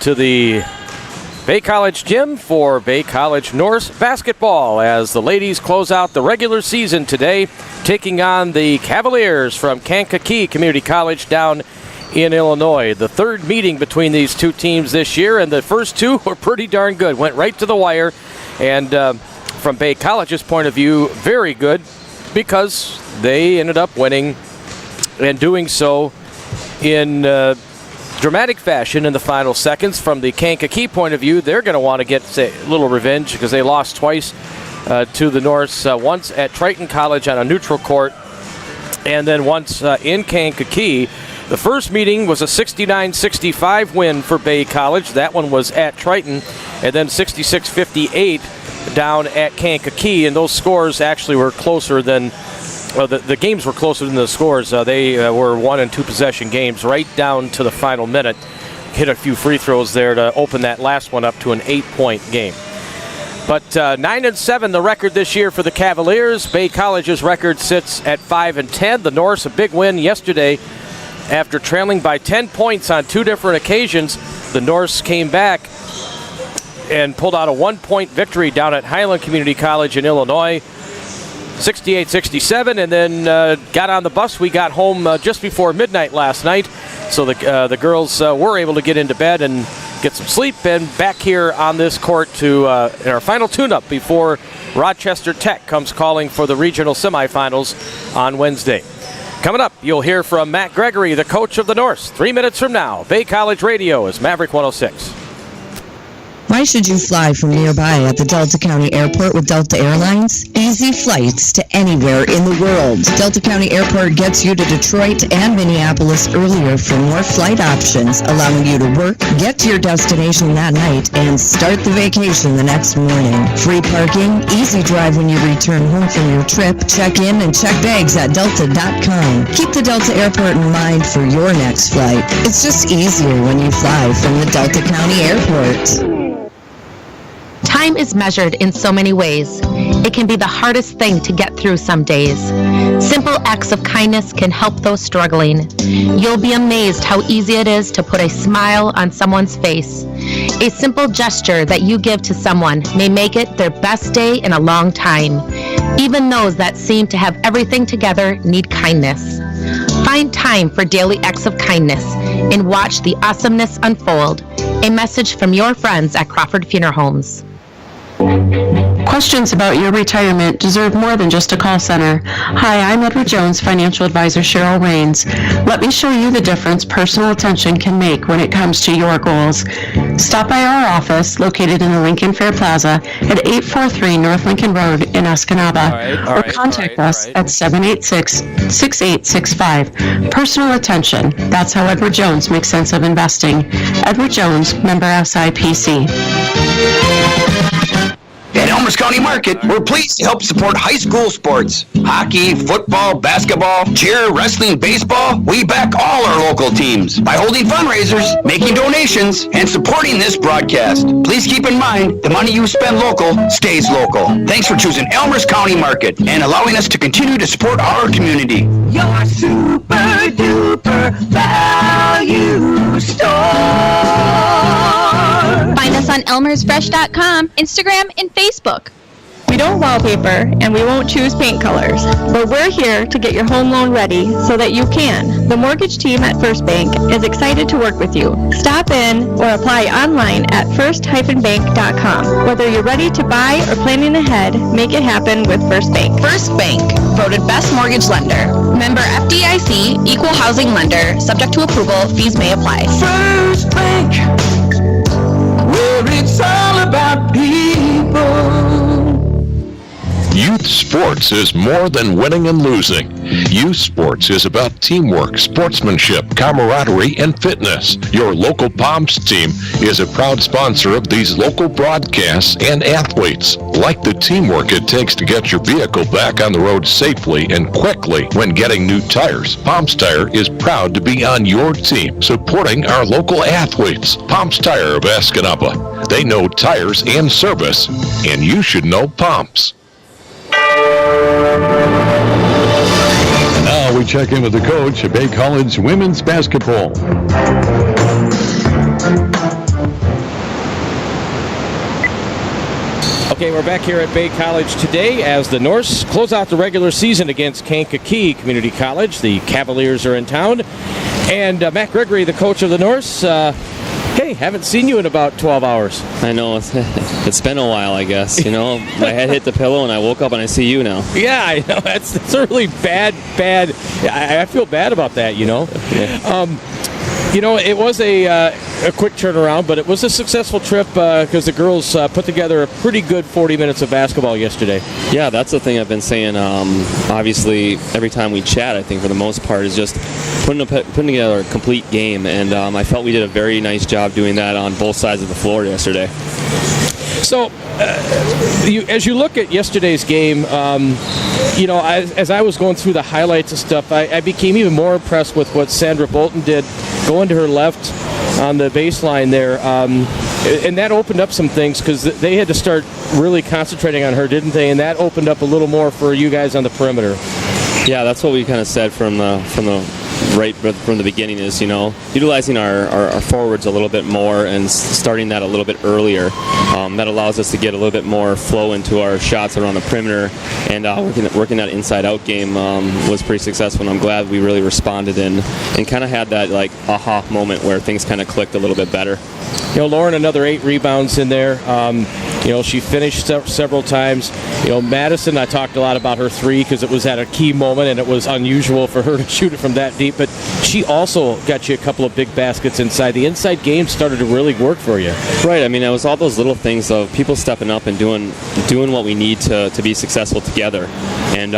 to the Bay College gym for Bay College Norse basketball as the ladies close out the regular season today, taking on the Cavaliers from Kankakee Community College down in Illinois. The third meeting between these two teams this year, and the first two were pretty darn good. Went right to the wire, and from Bay College's point of view, very good because they ended up winning and doing so in dramatic fashion in the final seconds. From the Kankakee point of view, they're going to want to get a little revenge because they lost twice to the Norse, once at Triton College on a neutral court, and then once in Kankakee. The first meeting was a 69-65 win for Bay College. That one was at Triton, and then 66-58 down at Kankakee, and those scores actually were closer than the games were closer than the scores. They were 1- and 2-possession games right down to the final minute. Hit a few free throws there to open that last one up to an 8-point game. But 9-7 the record this year for the Cavaliers. Bay College's record sits at 5-10. The Norse, a big win yesterday after trailing by 10 points on two different occasions. The Norse came back and pulled out a 1-point victory down at Highland Community College in Illinois, 68-67, and then got on the bus. We got home just before midnight last night, so the girls were able to get into bed and get some sleep, and back here on this court to in our final tune-up before Rochester Tech comes calling for the regional semifinals on Wednesday. Coming up, you'll hear from Matt Gregory, the coach of the Norse, 3 minutes from now. Bay College Radio is Maverick 106. Why should you fly from nearby at the Delta County Airport with Delta Airlines? Easy flights to anywhere in the world. Delta County Airport gets you to Detroit and Minneapolis earlier for more flight options, allowing you to work, get to your destination that night, and start the vacation the next morning. Free parking, easy drive when you return home from your trip. Check in and check bags at delta.com. Keep the Delta Airport in mind for your next flight. It's just easier when you fly from the Delta County Airport. Time is measured in so many ways. It can be the hardest thing to get through some days. Simple acts of kindness can help those struggling. You'll be amazed how easy it is to put a smile on someone's face. A simple gesture that you give to someone may make it their best day in a long time. Even those that seem to have everything together need kindness. Find time for daily acts of kindness and watch the awesomeness unfold. A message from your friends at Crawford Funeral Homes. Questions about your retirement deserve more than just a call center. Hi, I'm Edward Jones, financial advisor Cheryl Rains. Let me show you the difference personal attention can make when it comes to your goals. Stop by our office located in the Lincoln Fair Plaza at 843 North Lincoln Road in Escanaba, or contact us at 786-6865. Personal attention. That's how Edward Jones makes sense of investing. Edward Jones, member SIPC. At Elmhurst County Market, we're pleased to help support high school sports. Hockey, football, basketball, cheer, wrestling, baseball. We back all our local teams by holding fundraisers, making donations, and supporting this broadcast. Please keep in mind, the money you spend local stays local. Thanks for choosing Elmhurst County Market and allowing us to continue to support our community. Your super duper value store. Find us on elmersfresh.com, Instagram, and Facebook. We don't wallpaper, and we won't choose paint colors, but we're here to get your home loan ready so that you can. The mortgage team at First Bank is excited to work with you. Stop in or apply online at first-bank.com. Whether you're ready to buy or planning ahead, make it happen with First Bank. First Bank, voted best mortgage lender. Member FDIC, equal housing lender. Subject to approval, fees may apply. First Bank, where it's all about people. Youth sports is more than winning and losing. Youth sports is about teamwork, sportsmanship, camaraderie, and fitness. Your local Palms team is a proud sponsor of these local broadcasts and athletes. Like the teamwork it takes to get your vehicle back on the road safely and quickly when getting new tires, Palms Tire is proud to be on your team, supporting our local athletes. Palms Tire of Escanaba. They know tires and service, and you should know Palms. Now we check in with the coach of Bay College women's basketball. Okay, we're back here at Bay College today as the Norse close out the regular season against Kankakee Community College. The Cavaliers are in town. And Matt Gregory, the coach of the Norse, hey, haven't seen you in about 12 hours. I know. It's been a while, I guess. You know, my head hit the pillow and I woke up and I see you now. Yeah, I know. That's a really bad. I feel bad about that, you know. Yeah. You know, it was a quick turnaround, but it was a successful trip because the girls put together a pretty good 40 minutes of basketball yesterday. Yeah, that's the thing I've been saying. Obviously, every time we chat, I think for the most part, is just putting together a complete game. And I felt we did a very nice job doing that on both sides of the floor yesterday. So, as you look at yesterday's game, you know, as I was going through the highlights and stuff, I became even more impressed with what Sandra Bolton did, going to her left on the baseline there. And that opened up some things because they had to start really concentrating on her, didn't they? And that opened up a little more for you guys on the perimeter. Yeah, that's what we kind of said from the beginning is, you know, utilizing our forwards a little bit more and starting that a little bit earlier. That allows us to get a little bit more flow into our shots around the perimeter, and working that inside-out game was pretty successful, and I'm glad we really responded and kind of had that, like, aha moment where things kind of clicked a little bit better. You know, Lauren, another 8 rebounds in there. You know, she finished several times. You know, Madison, I talked a lot about her 3 because it was at a key moment and it was unusual for her to shoot it from that deep. But she also got you a couple of big baskets inside. The inside game started to really work for you. Right. I mean, it was all those little things of people stepping up and doing what we need to be successful together. And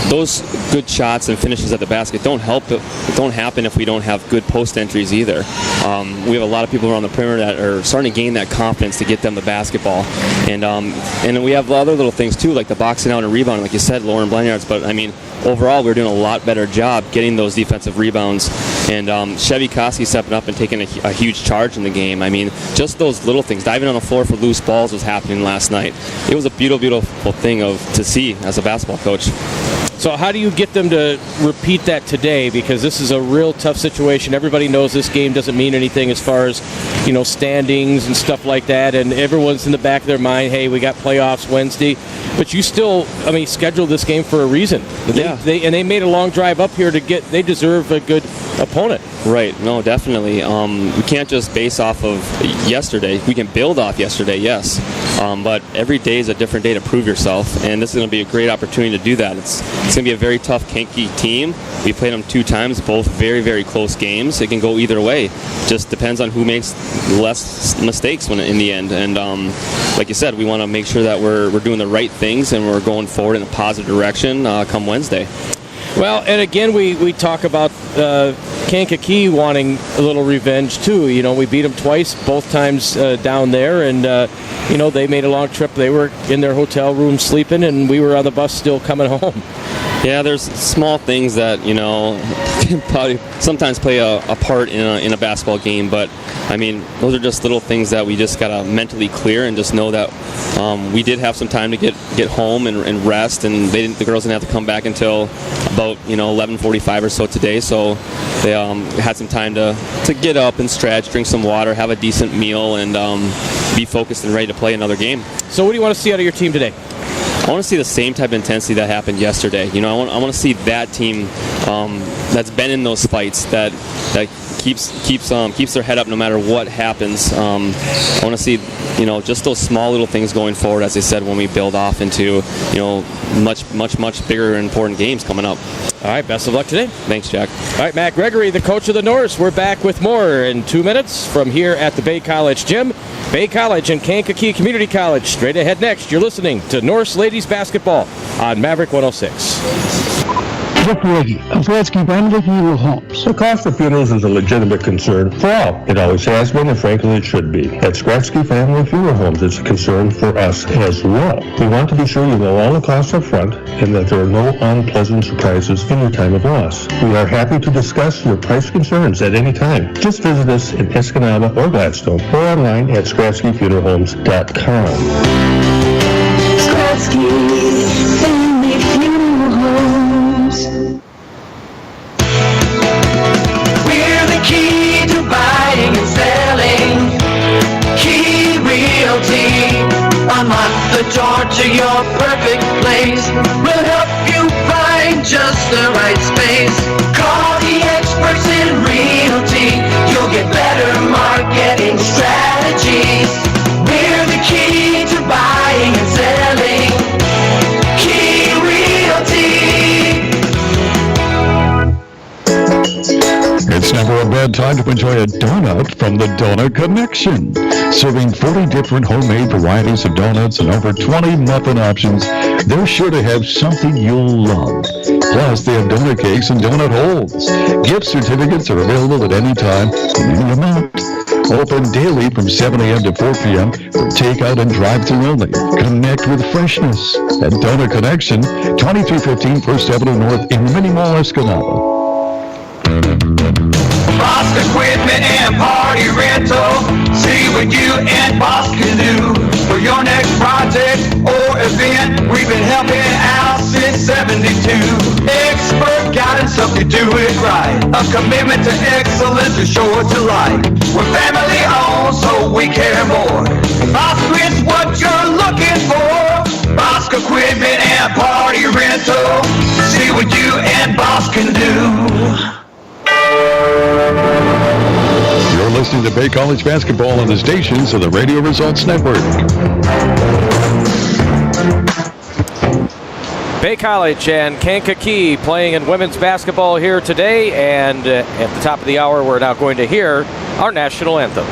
those good shots and finishes at the basket don't happen if we don't have good post entries either. We have a lot of people around the perimeter that are starting to gain that confidence to get them the basketball. And we have other little things too, like the boxing out and rebounding, like you said, Lauren Blanyards. But I mean, overall, we're doing a lot better job getting those defensive rebounds. And Chevy Koski stepping up and taking a huge charge in the game. I mean, just those little things. Diving on the floor for loose balls was happening last night. It was a beautiful thing to see as a basketball coach. So how do you get them to repeat that today? Because this is a real tough situation. Everybody knows this game doesn't mean anything as far as, you know, standings and stuff like that. And everyone's in the back of their mind, hey, we got playoffs Wednesday. But you still, I mean, scheduled this game for a reason. They made a long drive up here they deserve a good opponent. Right. No, definitely. We can't just base off of yesterday. We can build off yesterday, yes. But every day is a different day to prove yourself, and this is going to be a great opportunity to do that. It's going to be a very tough Kankakee team. We played them 2 times, both very, very close games. It can go either way. Just depends on who makes less mistakes in the end. And like you said, we want to make sure that we're doing the right things and we're going forward in a positive direction come Wednesday. Well, and again, we talk about Kankakee wanting a little revenge, too. You know, we beat them twice, both times down there, and, you know, they made a long trip. They were in their hotel room sleeping, and we were on the bus still coming home. Yeah, there's small things that, you know, can probably sometimes play a part in a basketball game, but, I mean, those are just little things that we just got to mentally clear and just know that we did have some time to get home and rest, and the girls didn't have to come back until about, you know, 11:45 or so today, so they had some time to get up and stretch, drink some water, have a decent meal, and be focused and ready to play another game. So what do you want to see out of your team today? I want to see the same type of intensity that happened yesterday. You know, I want to see that team that's been in those fights that keeps their head up no matter what happens. I want to see, you know, just those small little things going forward, as I said, when we build off into, you know, much bigger and important games coming up. All right, best of luck today. Thanks, Jack. All right, Matt Gregory, the coach of the Norse. We're back with more in 2 minutes from here at the Bay College Gym. Bay College and Kankakee Community College. Straight ahead next, you're listening to Norse Ladies Basketball on Maverick 106. Jeff Wiggy of Gretzky Family Funeral Homes. The cost of funerals is a legitimate concern for all. It always has been, and frankly, it should be. At Gretzky Family Funeral Homes, it's a concern for us as well. We want to be sure you know all the costs up front and that there are no unpleasant surprises in your time of loss. We are happy to discuss your price concerns at any time. Just visit us in Escanaba or Gladstone or online at SkratskyFuneralHomes.com. Skratsky Family Funeral Homes. We're the key to buying and selling. Key Realty. Unlock the door to your perfect place. We'll help you find just the right space. Call the experts in realty. You'll get better marketing strategies. We're the key to buying and selling. Key Realty. It's never a bad time to enjoy a donut from the Donut Connection. Serving 40 different homemade varieties of donuts and over 20 muffin options, they're sure to have something you'll love. Plus, they have donut cakes and donut holes. Gift certificates are available at any time in any amount. Open daily from 7 a.m. to 4 p.m. for takeout and drive-thru only. Connect with freshness at Donut Connection, 2315 First Avenue North in Mini Mall, Escanaba. Boss Equipment and Party Rental. See what you and Boss can do for your next project or event. We've been helping out since 72. Expert guidance help you do it right. A commitment to excellence is sure to like. We're family owned, so we care more. Bosquet's what you're looking for. Boss Equipment and Party Rental. See what you and Boss can do. You're listening to Bay College basketball on the stations of the Radio Results Network. Bay College and Kankakee playing in women's basketball here today, and at the top of the hour we're now going to hear our national anthem.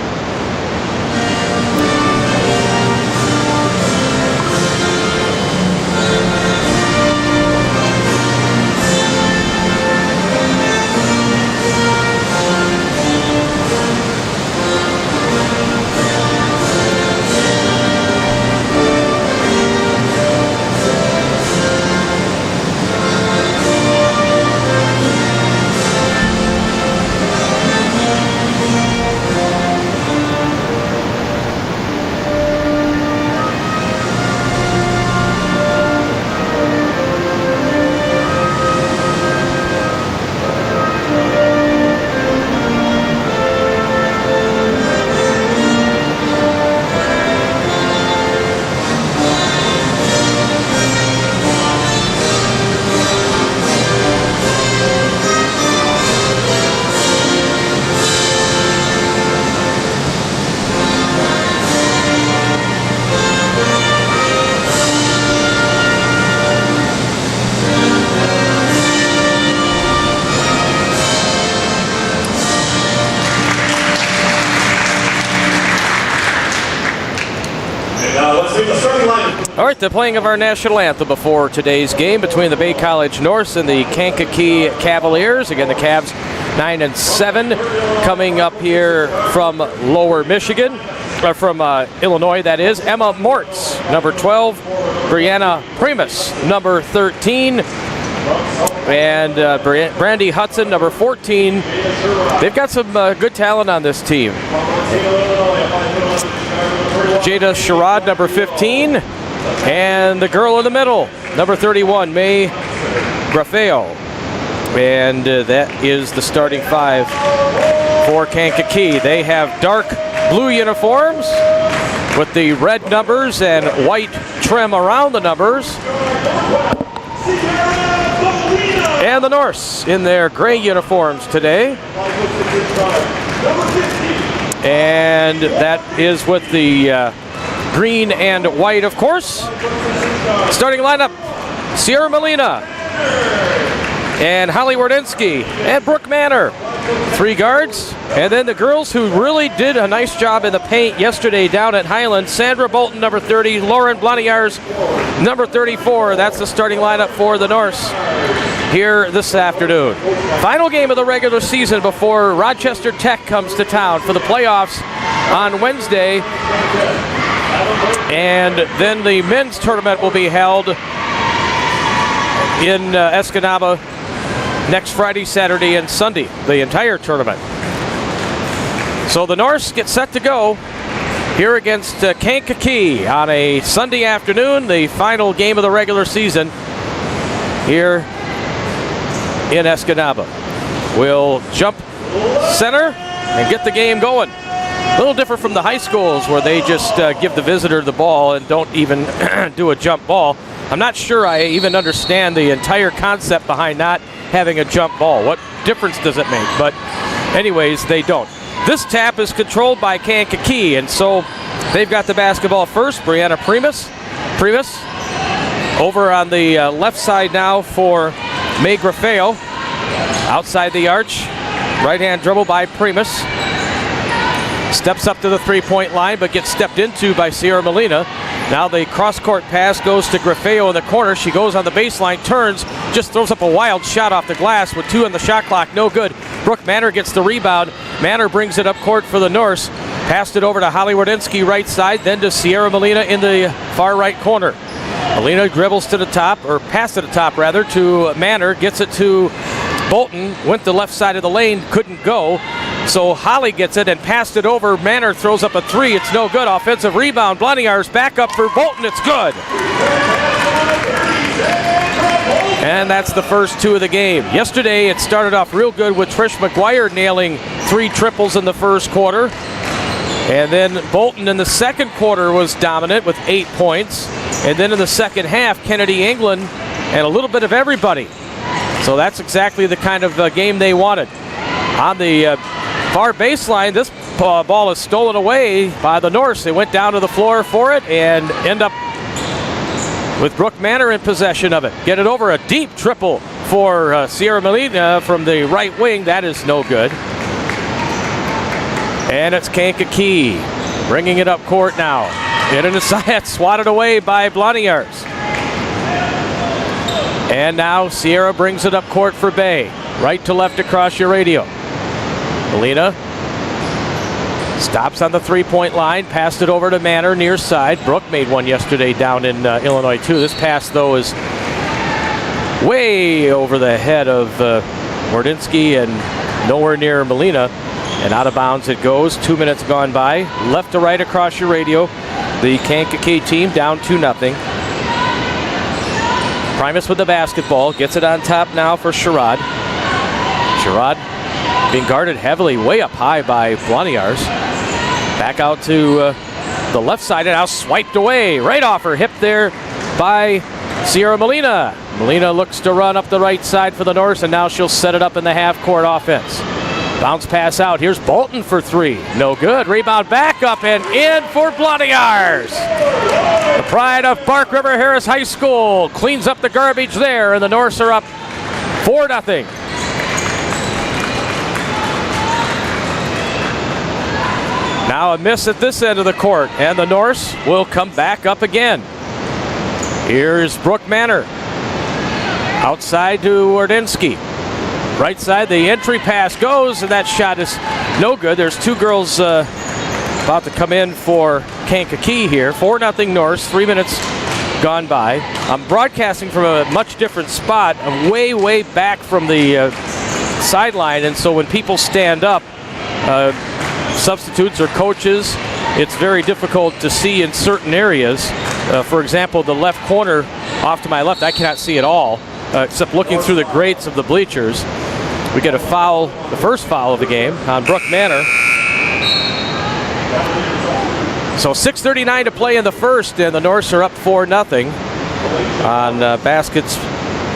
All right, the playing of our national anthem before today's game between the Bay College Norse and the Kankakee Cavaliers. Again, the Cavs 9-7, coming up here from Lower Michigan, or from Illinois, that is. Emma Mortz, number 12. Brianna Primus, number 13. And Brandy Hudson, number 14. They've got some good talent on this team. Jada Sherrod, number 15. And the girl in the middle, number 31, May Grafeo. And that is the starting five for Kankakee. They have dark blue uniforms with the red numbers and white trim around the numbers. And the Norse in their gray uniforms today. And that is with the green and white, of course. Starting lineup, Sierra Molina and Holly Wardinsky and Brooke Manor, 3 guards. And then the girls who really did a nice job in the paint yesterday down at Highland, Sandra Bolton, number 30, Lauren Blaniars, number 34. That's the starting lineup for the Norse here this afternoon. Final game of the regular season before Rochester Tech comes to town for the playoffs on Wednesday. And then the men's tournament will be held in Escanaba next Friday, Saturday, and Sunday, the entire tournament. So the Norse get set to go here against Kankakee on a Sunday afternoon, the final game of the regular season here in Escanaba. We'll jump center and get the game going. A little different from the high schools where they just give the visitor the ball and don't even do a jump ball. I'm not sure I even understand the entire concept behind not having a jump ball. What difference does it make? But anyways, they don't. This tap is controlled by Kankakee, and so they've got the basketball first. Brianna Primus over on the left side now for May Grafeo. Outside the arch, right-hand dribble by Primus. Steps up to the three-point line, but gets stepped into by Sierra Molina. Now the cross-court pass goes to Grafeo in the corner. She goes on the baseline, turns, just throws up a wild shot off the glass with 2 on the shot clock. No good. Brooke Manor gets the rebound. Manor brings it up court for the Norse. Passed it over to Holly Wardinsky right side, then to Sierra Molina in the far right corner. Molina dribbles to the top, or pass to the top rather, to Manor. Gets it to Bolton. Went the left side of the lane, couldn't go. So Holly gets it and passed it over. Manor throws up a 3. It's no good. Offensive rebound. Blondier's back up for Bolton. It's good. And that's the first 2 of the game. Yesterday it started off real good with Trish McGuire nailing 3 triples in the first quarter. And then Bolton in the second quarter was dominant with 8 points. And then in the second half, Kennedy England and a little bit of everybody. So that's exactly the kind of game they wanted. On the far baseline, this ball is stolen away by the Norse. They went down to the floor for it and end up with Brooke Manor in possession of it. Get it over, a deep triple for Sierra Molina from the right wing. That is no good. And it's Kankakee bringing it up court now. Hit in the side, swatted away by Blondier's. And now Sierra brings it up court for Bay. Right to left across your radio. Molina stops on the three-point line, passed it over to Manor near side. Brooke made one yesterday down in Illinois too. This pass though is way over the head of Wardinsky and nowhere near Molina. And out of bounds it goes. 2 minutes gone by. Left to right across your radio. The Kankakee team down 2-0. Primus with the basketball. Gets it on top now for Sherrod. Sherrod being guarded heavily way up high by Blondier's. Back out to the left side and now swiped away. Right off her hip there by Sierra Molina. Molina looks to run up the right side for the Norse, and now she'll set it up in the half-court offense. Bounce pass out. Here's Bolton for 3. No good. Rebound back up and in for Blondier's. The pride of Park River Harris High School cleans up the garbage there, and the Norse are up 4-0. Now a miss at this end of the court, and the Norse will come back up again. Here's Brooke Manor. Outside to Wardinsky. Right side, the entry pass goes, and that shot is no good. There's 2 girls about to come in for Kankakee here. 4-0 Norse, 3 minutes gone by. I'm broadcasting from a much different spot. I'm way, way back from the sideline, and so when people stand up, substitutes or coaches, it's very difficult to see in certain areas. For example, the left corner off to my left, I cannot see at all, except looking through the grates of the bleachers. We get a foul, the first foul of the game on Brooke Manor. So 6:39 to play in the first, and the Norse are up 4-0 on baskets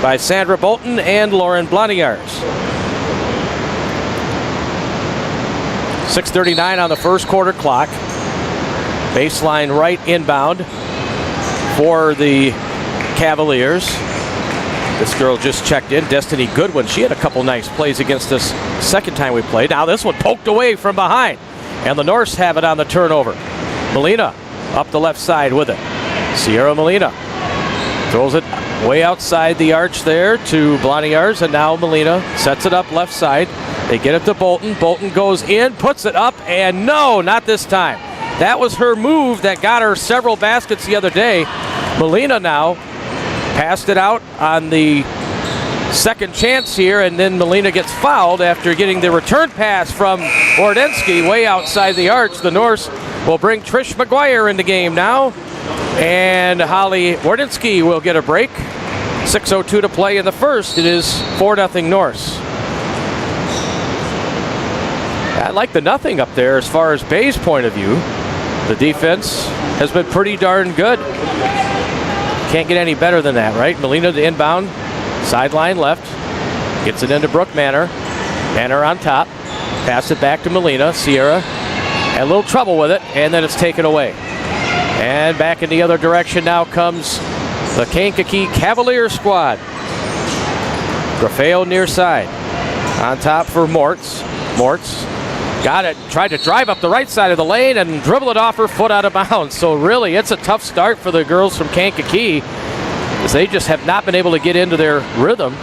by Sandra Bolton and Lauren Blondier's. 6:39 on the first quarter clock. Baseline right inbound for the Cavaliers. This girl just checked in, Destiny Goodwin. She had a couple nice plays against us second time we played. Now this one poked away from behind, and the Norse have it on the turnover. Molina up the left side with it. Sierra Molina throws it way outside the arch there to Blondier's, and now Molina sets it up left side. They get it to Bolton. Bolton goes in, puts it up, and no, not this time. That was her move that got her several baskets the other day. Molina now passed it out on the second chance here, and then Molina gets fouled after getting the return pass from Wardinsky way outside the arch. The Norse will bring Trish McGuire in the game now, and Holly Wardinsky will get a break. 6:02 to play in the first. It is 4-0 Norse. I like the nothing up there as far as Bay's point of view. The defense has been pretty darn good. Can't get any better than that, right? Molina to inbound, sideline left, gets it into Brooke Manor. Manor on top, pass it back to Molina. Sierra had a little trouble with it, and then it's taken away. And back in the other direction now comes the Kankakee Cavalier squad. Grafeo near side. On top for Mortz. Mortz got it, tried to drive up the right side of the lane and dribble it off her foot out of bounds. So really, it's a tough start for the girls from Kankakee, as they just have not been able to get into their rhythm.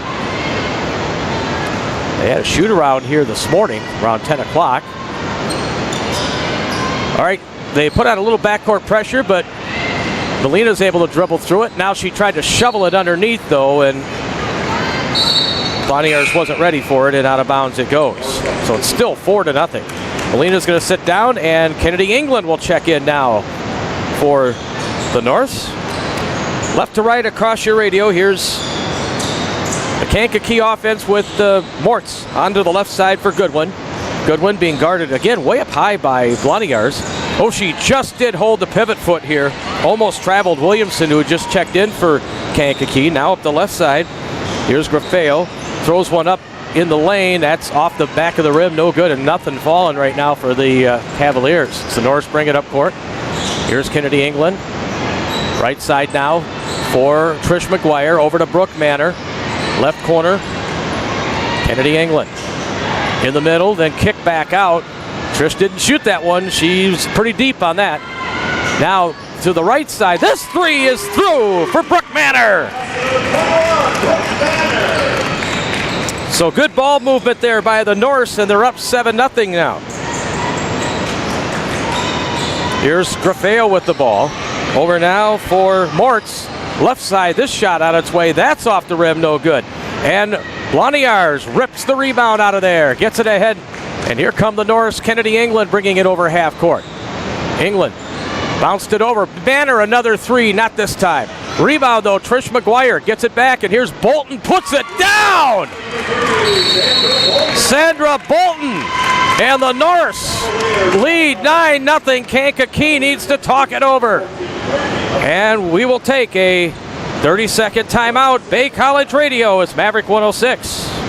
They had a shoot around here this morning, around 10 o'clock. All right, they put out a little backcourt pressure, but Molina's able to dribble through it. Now she tried to shovel it underneath, though, and Bonniers wasn't ready for it, and out of bounds it goes. So it's still 4-0. Molina's going to sit down, and Kennedy England will check in now for the Norths. Left to right across your radio, here's the Kankakee offense with Mortz onto the left side for Goodwin. Goodwin being guarded again way up high by Bloniers. Oh, she just did hold the pivot foot here. Almost traveled Williamson, who had just checked in for Kankakee. Now up the left side. Here's Grafeo. Throws one up in the lane. That's off the back of the rim. No good, and nothing falling right now for the Cavaliers. So Norris bring it up court. Here's Kennedy England. Right side now for Trish McGuire. Over to Brooke Manor. Left corner, Kennedy England. In the middle, then kick back out. Trish didn't shoot that one. She's pretty deep on that. Now to the right side. This three is through for Brooke Manor. So good ball movement there by the Norse, and they're up 7-0 now. Here's Grafeo with the ball. Over now for Mortz. Left side, this shot on its way. That's off the rim, no good. And Bloniers rips the rebound out of there. Gets it ahead. And here come the Norse. Kennedy England bringing it over half court. England bounced it over. Banner, another three, not this time. Rebound, though, Trish McGuire gets it back, and here's Bolton, puts it down! Sandra Bolton and the Norse lead 9-0. Kankakee needs to talk it over. And we will take a 30-second timeout. Bay College Radio, it's Maverick 106.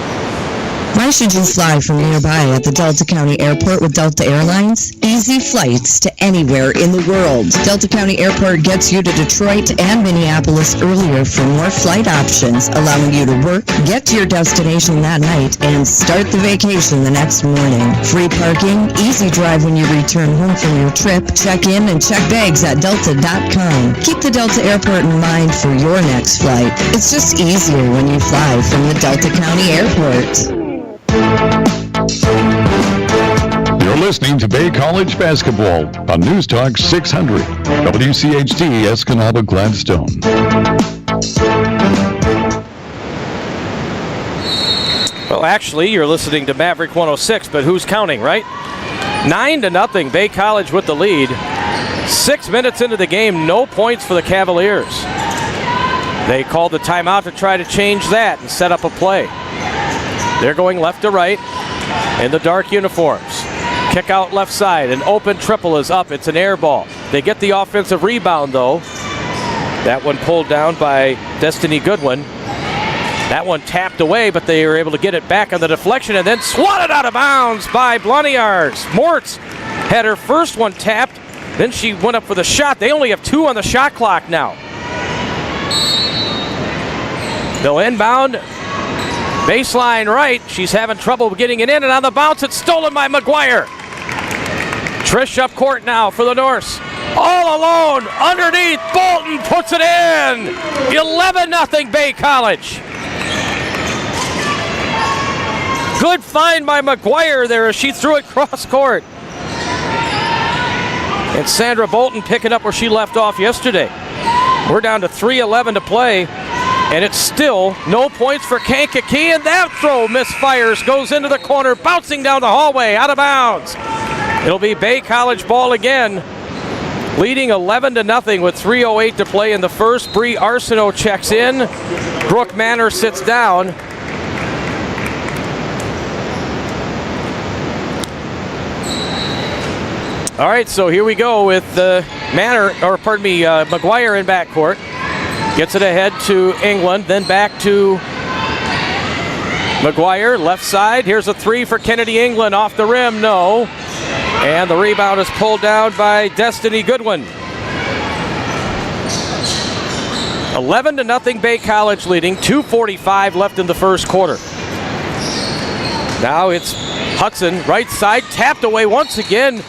Why should you fly from nearby at the Delta County Airport with Delta Airlines? Easy flights to anywhere in the world. Delta County Airport gets you to Detroit and Minneapolis earlier for more flight options, allowing you to work, get to your destination that night, and start the vacation the next morning. Free parking, easy drive when you return home from your trip. Check in and check bags at delta.com. Keep the Delta Airport in mind for your next flight. It's just easier when you fly from the Delta County Airport. You're listening to Bay College Basketball on News Talk 600, WCHD Escanaba Gladstone. Well, actually, you're listening to Maverick 106, but who's counting, right? 9-0, Bay College with the lead. 6 minutes into the game, no points for the Cavaliers. They called the timeout to try to change that and set up a play. They're going left to right in the dark uniforms. Kick out left side. An open triple is up. It's an air ball. They get the offensive rebound, though. That one pulled down by Destiny Goodwin. That one tapped away, but they were able to get it back on the deflection and then swatted out of bounds by Bloniers. Mortz had her first one tapped. Then she went up for the shot. They only have 2 on the shot clock now. They'll inbound. Baseline right. She's having trouble getting it in, and on the bounce, it's stolen by McGuire. Trish up court now for the Norse. All alone, underneath, Bolton puts it in. 11-0 Bay College. Good find by McGuire there as she threw it cross court. And Sandra Bolton picking up where she left off yesterday. We're down to 3:11 to play. And it's still no points for Kankakee, and that throw misfires, goes into the corner, bouncing down the hallway, out of bounds. It'll be Bay College ball again, leading 11-0 with 3:08 to play in the first. Bree Arsenault checks in. Brooke Manor sits down. All right, so here we go with McGuire in backcourt. Gets it ahead to England, then back to McGuire, left side. Here's a three for Kennedy England, off the rim, no. And the rebound is pulled down by Destiny Goodwin. 11-0 Bay College leading, 2:45 left in the first quarter. Now it's Hudson, right side, tapped away once again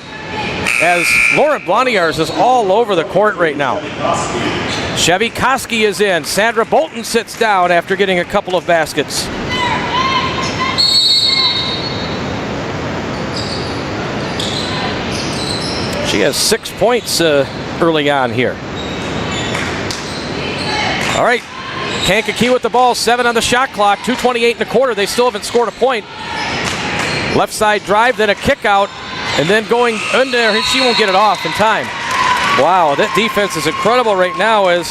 as Lauren Bloniars is all over the court right now. Chevy Koski is in. Sandra Bolton sits down after getting a couple of baskets. She has 6 points early on here. All right, Kankakee with the ball, 7 on the shot clock, 2:28 in the quarter. They still haven't scored a point. Left side drive, then a kick out, and then going in there, she won't get it off in time. Wow, that defense is incredible right now as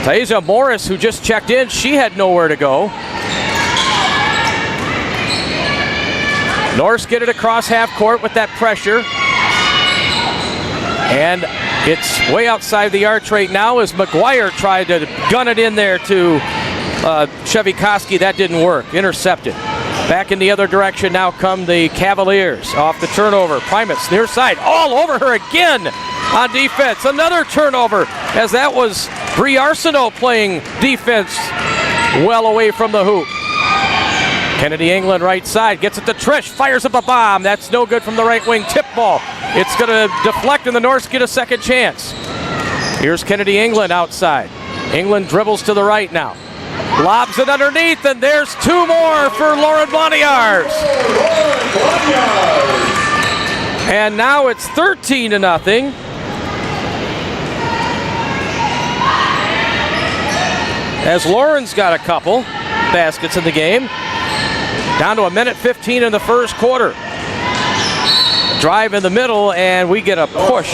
Taisha Morris, who just checked in, she had nowhere to go. Norse get it across half court with that pressure. And it's way outside the arch right now as McGuire tried to gun it in there to Chevy Koski. That didn't work. Intercepted. Back in the other direction now come the Cavaliers. Off the turnover. Primus near side. All over her again on defense. Another turnover as that was Bree Arsenault playing defense well away from the hoop. Kennedy England right side. Gets it to Trish. Fires up a bomb. That's no good from the right wing. Tip ball. It's going to deflect and the Norse get a second chance. Here's Kennedy England outside. England dribbles to the right now. Lobs it underneath, and there's 2 more for Lauren Bloniars. And now it's 13-0. As Lauren's got a couple baskets in the game. Down to 1:15 in the first quarter. Drive in the middle, and we get a push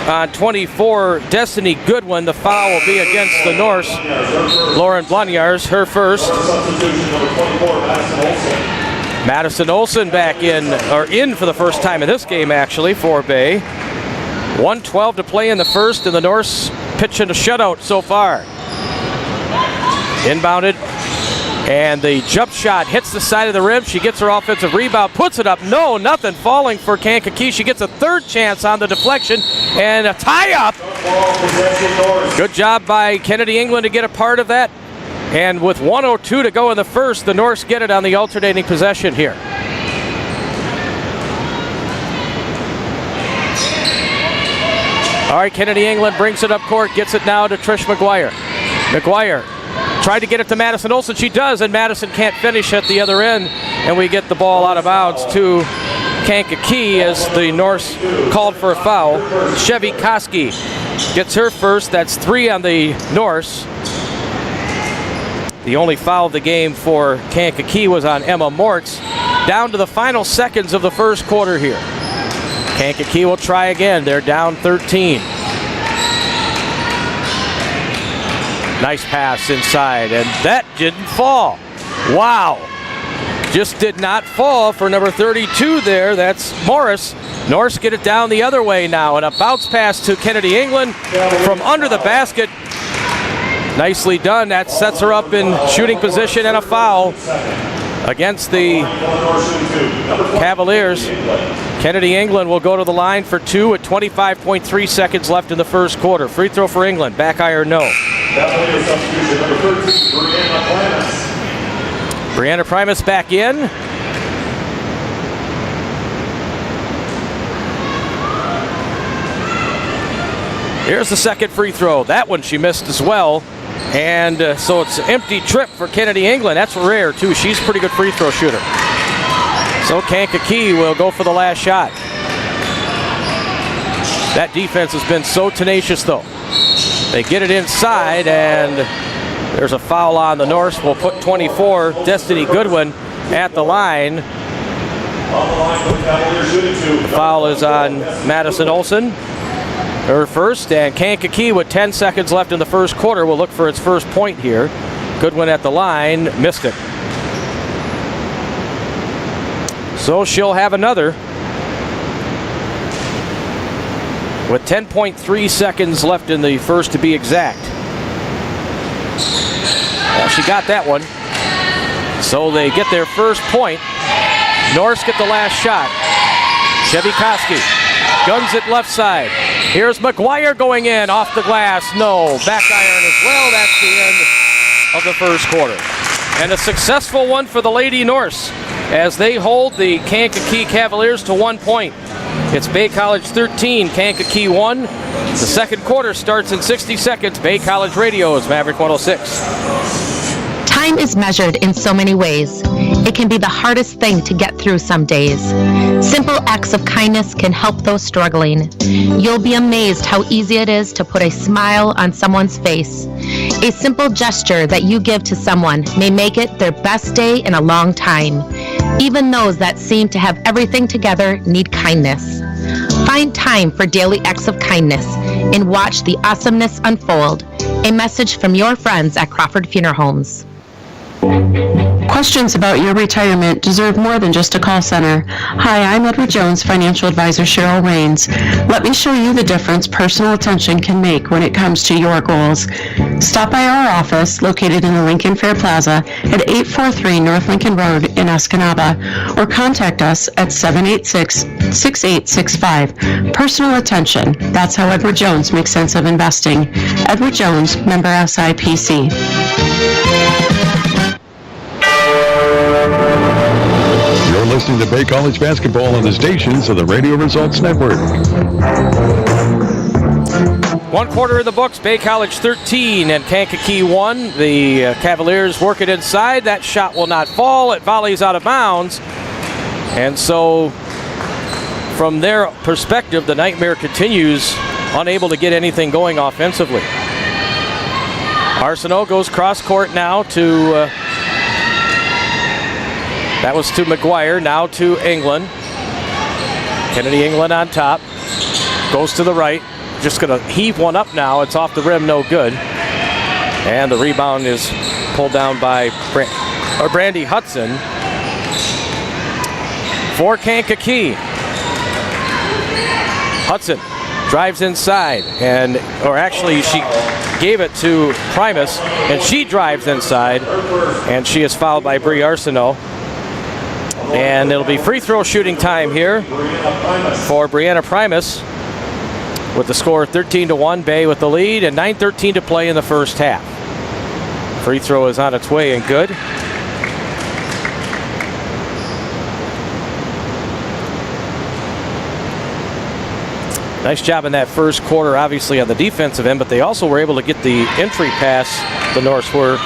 on 24, Destiny Goodwin. The foul will be against the Norse. Lauren Bloniars, her first. Madison Olsen back in for the first time in this game, actually, for Bay. 1:12 to play in the first, and the Norse pitching a shutout so far. Inbounded. And the jump shot hits the side of the rim. She gets her offensive rebound, puts it up. No, nothing falling for Kankakee. She gets a third chance on the deflection and a tie-up. Good job by Kennedy England to get a part of that. And with 1:02 to go in the first, the Norse get it on the alternating possession here. All right, Kennedy England brings it up court, gets it now to Trish McGuire. McGuire tried to get it to Madison Olsen. She does, and Madison can't finish at the other end. And we get the ball out of bounds to Kankakee as the Norse called for a foul. Chevy Koski gets her first. That's 3 on the Norse. The only foul of the game for Kankakee was on Emma Mortz. Down to the final seconds of the first quarter here. Kankakee will try again. They're down 13. Nice pass inside, and that didn't fall. Wow. Just did not fall for number 32 there. That's Morris. Norse get it down the other way now, and a bounce pass to Kennedy England from under the basket. Nicely done. That sets her up in shooting position and a foul against the Cavaliers. Kennedy England will go to the line for 2 with 25.3 seconds left in the first quarter. Free throw for England. Back iron, no. Brianna Primus back in. Here's the second free throw. That one she missed as well. And so it's an empty trip for Kennedy England. That's rare, too. She's a pretty good free throw shooter. So Kankakee will go for the last shot. That defense has been so tenacious, though. They get it inside, and there's a foul on the Norse. We'll put 24, Destiny Goodwin, at the line. The foul is on Madison Olsen. Her first, and Kankakee with 10 seconds left in the first quarter will look for its first point here. Goodwin at the line, missed it. So she'll have another. with 10.3 seconds left in the first to be exact. Well, she got that one. So they get their first point. Norse get the last shot. Shevikoski guns it left side. Here's McGuire going in off the glass. No, back iron as well. That's the end of the first quarter. And a successful one for the Lady Norse as they hold the Kankakee Cavaliers to 1 point. It's Bay College 13, Kankakee 1. The second quarter starts in 60 seconds. Bay College Radio's Maverick 106. Time is measured in so many ways. It can be the hardest thing to get through some days. Simple acts of kindness can help those struggling. You'll be amazed how easy it is to put a smile on someone's face. A simple gesture that you give to someone may make it their best day in a long time. Even those that seem to have everything together need kindness. Find time for daily acts of kindness and watch the awesomeness unfold. A message from your friends at Crawford Funeral Homes. Questions about your retirement deserve more than just a call center. Hi, I'm Edward Jones, financial advisor Cheryl Rains. Let me show you the difference personal attention can make when it comes to your goals. Stop by our office located in the Lincoln Fair Plaza at 843 North Lincoln Road in Escanaba or contact us at 786-6865. Personal attention. That's how Edward Jones makes sense of investing. Edward Jones, member SIPC. You're listening to Bay College basketball on the stations of the Radio Results Network. 1 quarter of the books, Bay College 13 and Kankakee 1. The Cavaliers work it inside. That shot will not fall. It volleys out of bounds. And so, from their perspective, the nightmare continues, unable to get anything going offensively. Arsenault goes cross court now to... that was to McGuire, now to England. Kennedy England on top. Goes to the right. Just going to heave one up now. It's off the rim, no good. And the rebound is pulled down by Brandy Hudson for Kankakee. Hudson drives inside, or actually she gave it to Primus, and she drives inside, and she is fouled by Brie Arsenault. And it'll be free throw shooting time here for Brianna Primus with the score 13-1, Bay with the lead, and 9:13 to play in the first half. Free throw is on its way and good. Nice job in that first quarter, obviously on the defensive end, but they also were able to get the entry pass, the Norse were,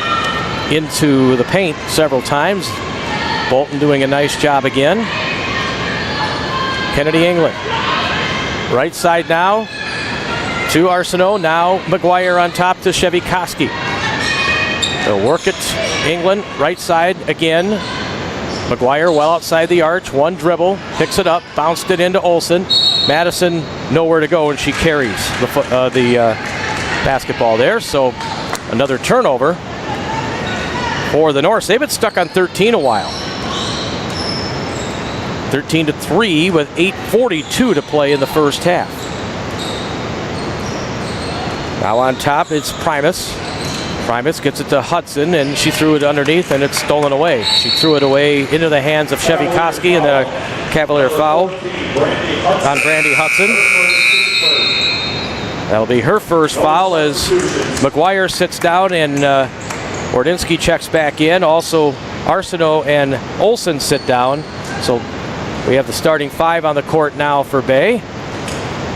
into the paint several times. Bolton doing a nice job again. Kennedy England. Right side now to Arsenault. Now McGuire on top to Shevikoski. They'll work it. England, right side again. McGuire well outside the arch. One dribble. Picks it up. Bounced it into Olsen. Madison nowhere to go, and she carries the basketball there. So another turnover for the Norse. They've been stuck on 13 a while. 13-3 with 8:42 to play in the first half. Now on top, it's Primus. Primus gets it to Hudson, and she threw it underneath, and it's stolen away. She threw it away into the hands of Shevikoski, and then a Cavalier foul on Brandy Hudson. That'll be her first foul as McGuire sits down, and Wardynski checks back in. Also, Arsenault and Olsen sit down. So we have the starting five on the court now for Bay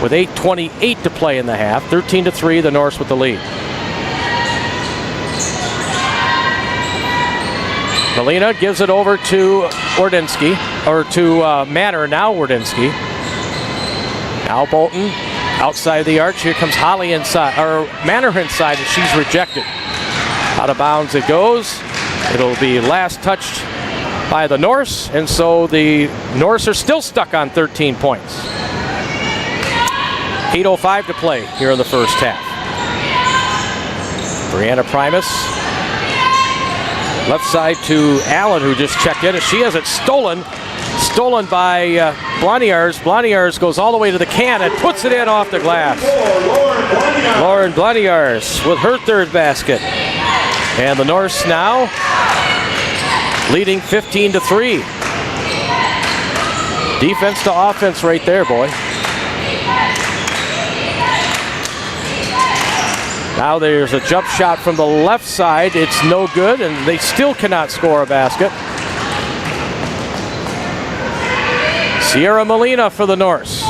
with 8:28 to play in the half. 13-3, the Norse with the lead. Molina gives it over to Wardynski, or to Manor, now Wardynski. Now Bolton outside the arch. Here comes Holly inside, or Manor inside, and she's rejected. Out of bounds it goes. It'll be last touched by the Norse, and so the Norse are still stuck on 13 points. 8:05 to play here in the first half. Brianna Primus. Left side to Allen, who just checked in, and she has it stolen. Stolen by Bloniers. Bloniers goes all the way to the can and puts it in off the glass. Lauren Bloniers with her third basket. And the Norse now leading 15-3. Defense to offense right there, boy. Now there's a jump shot from the left side. It's no good, and they still cannot score a basket. Sierra Molina for the Norse.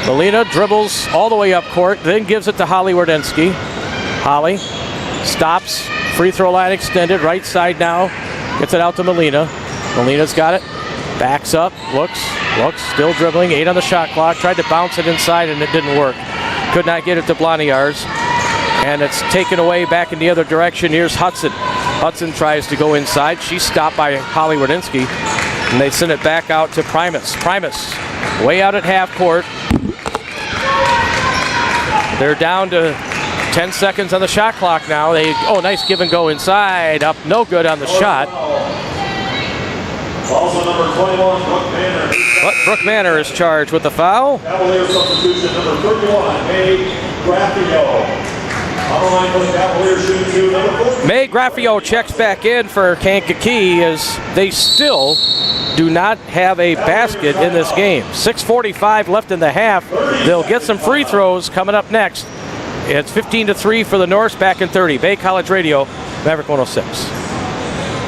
Molina dribbles all the way up court, then gives it to Holly Wardensky. Holly stops, free throw line extended, right side now. Gets it out to Molina. Molina's got it, backs up, looks, still dribbling, 8 on the shot clock. Tried to bounce it inside and it didn't work. Could not get it to Bloniers. And it's taken away back in the other direction. Here's Hudson. Hudson tries to go inside. She's stopped by Holly Wardensky. And they send it back out to Primus. Primus way out at half court. They're down to 10 seconds on the shot clock now. Nice give and go inside. Up, no good on the shot. Also number 21, Brooke Manor. But Brooke Manor is charged with the foul. Cavaliers substitution number 31, May Graffio. On the line for the Cavaliers, shooting 2, number 4. May Graffio checks back in for Kankakee as they still do not have a basket in this game. 6:45 left in the half. They'll get some free throws coming up next. It's 15-3 for the Norse, back in 30. Bay College Radio, Maverick 106.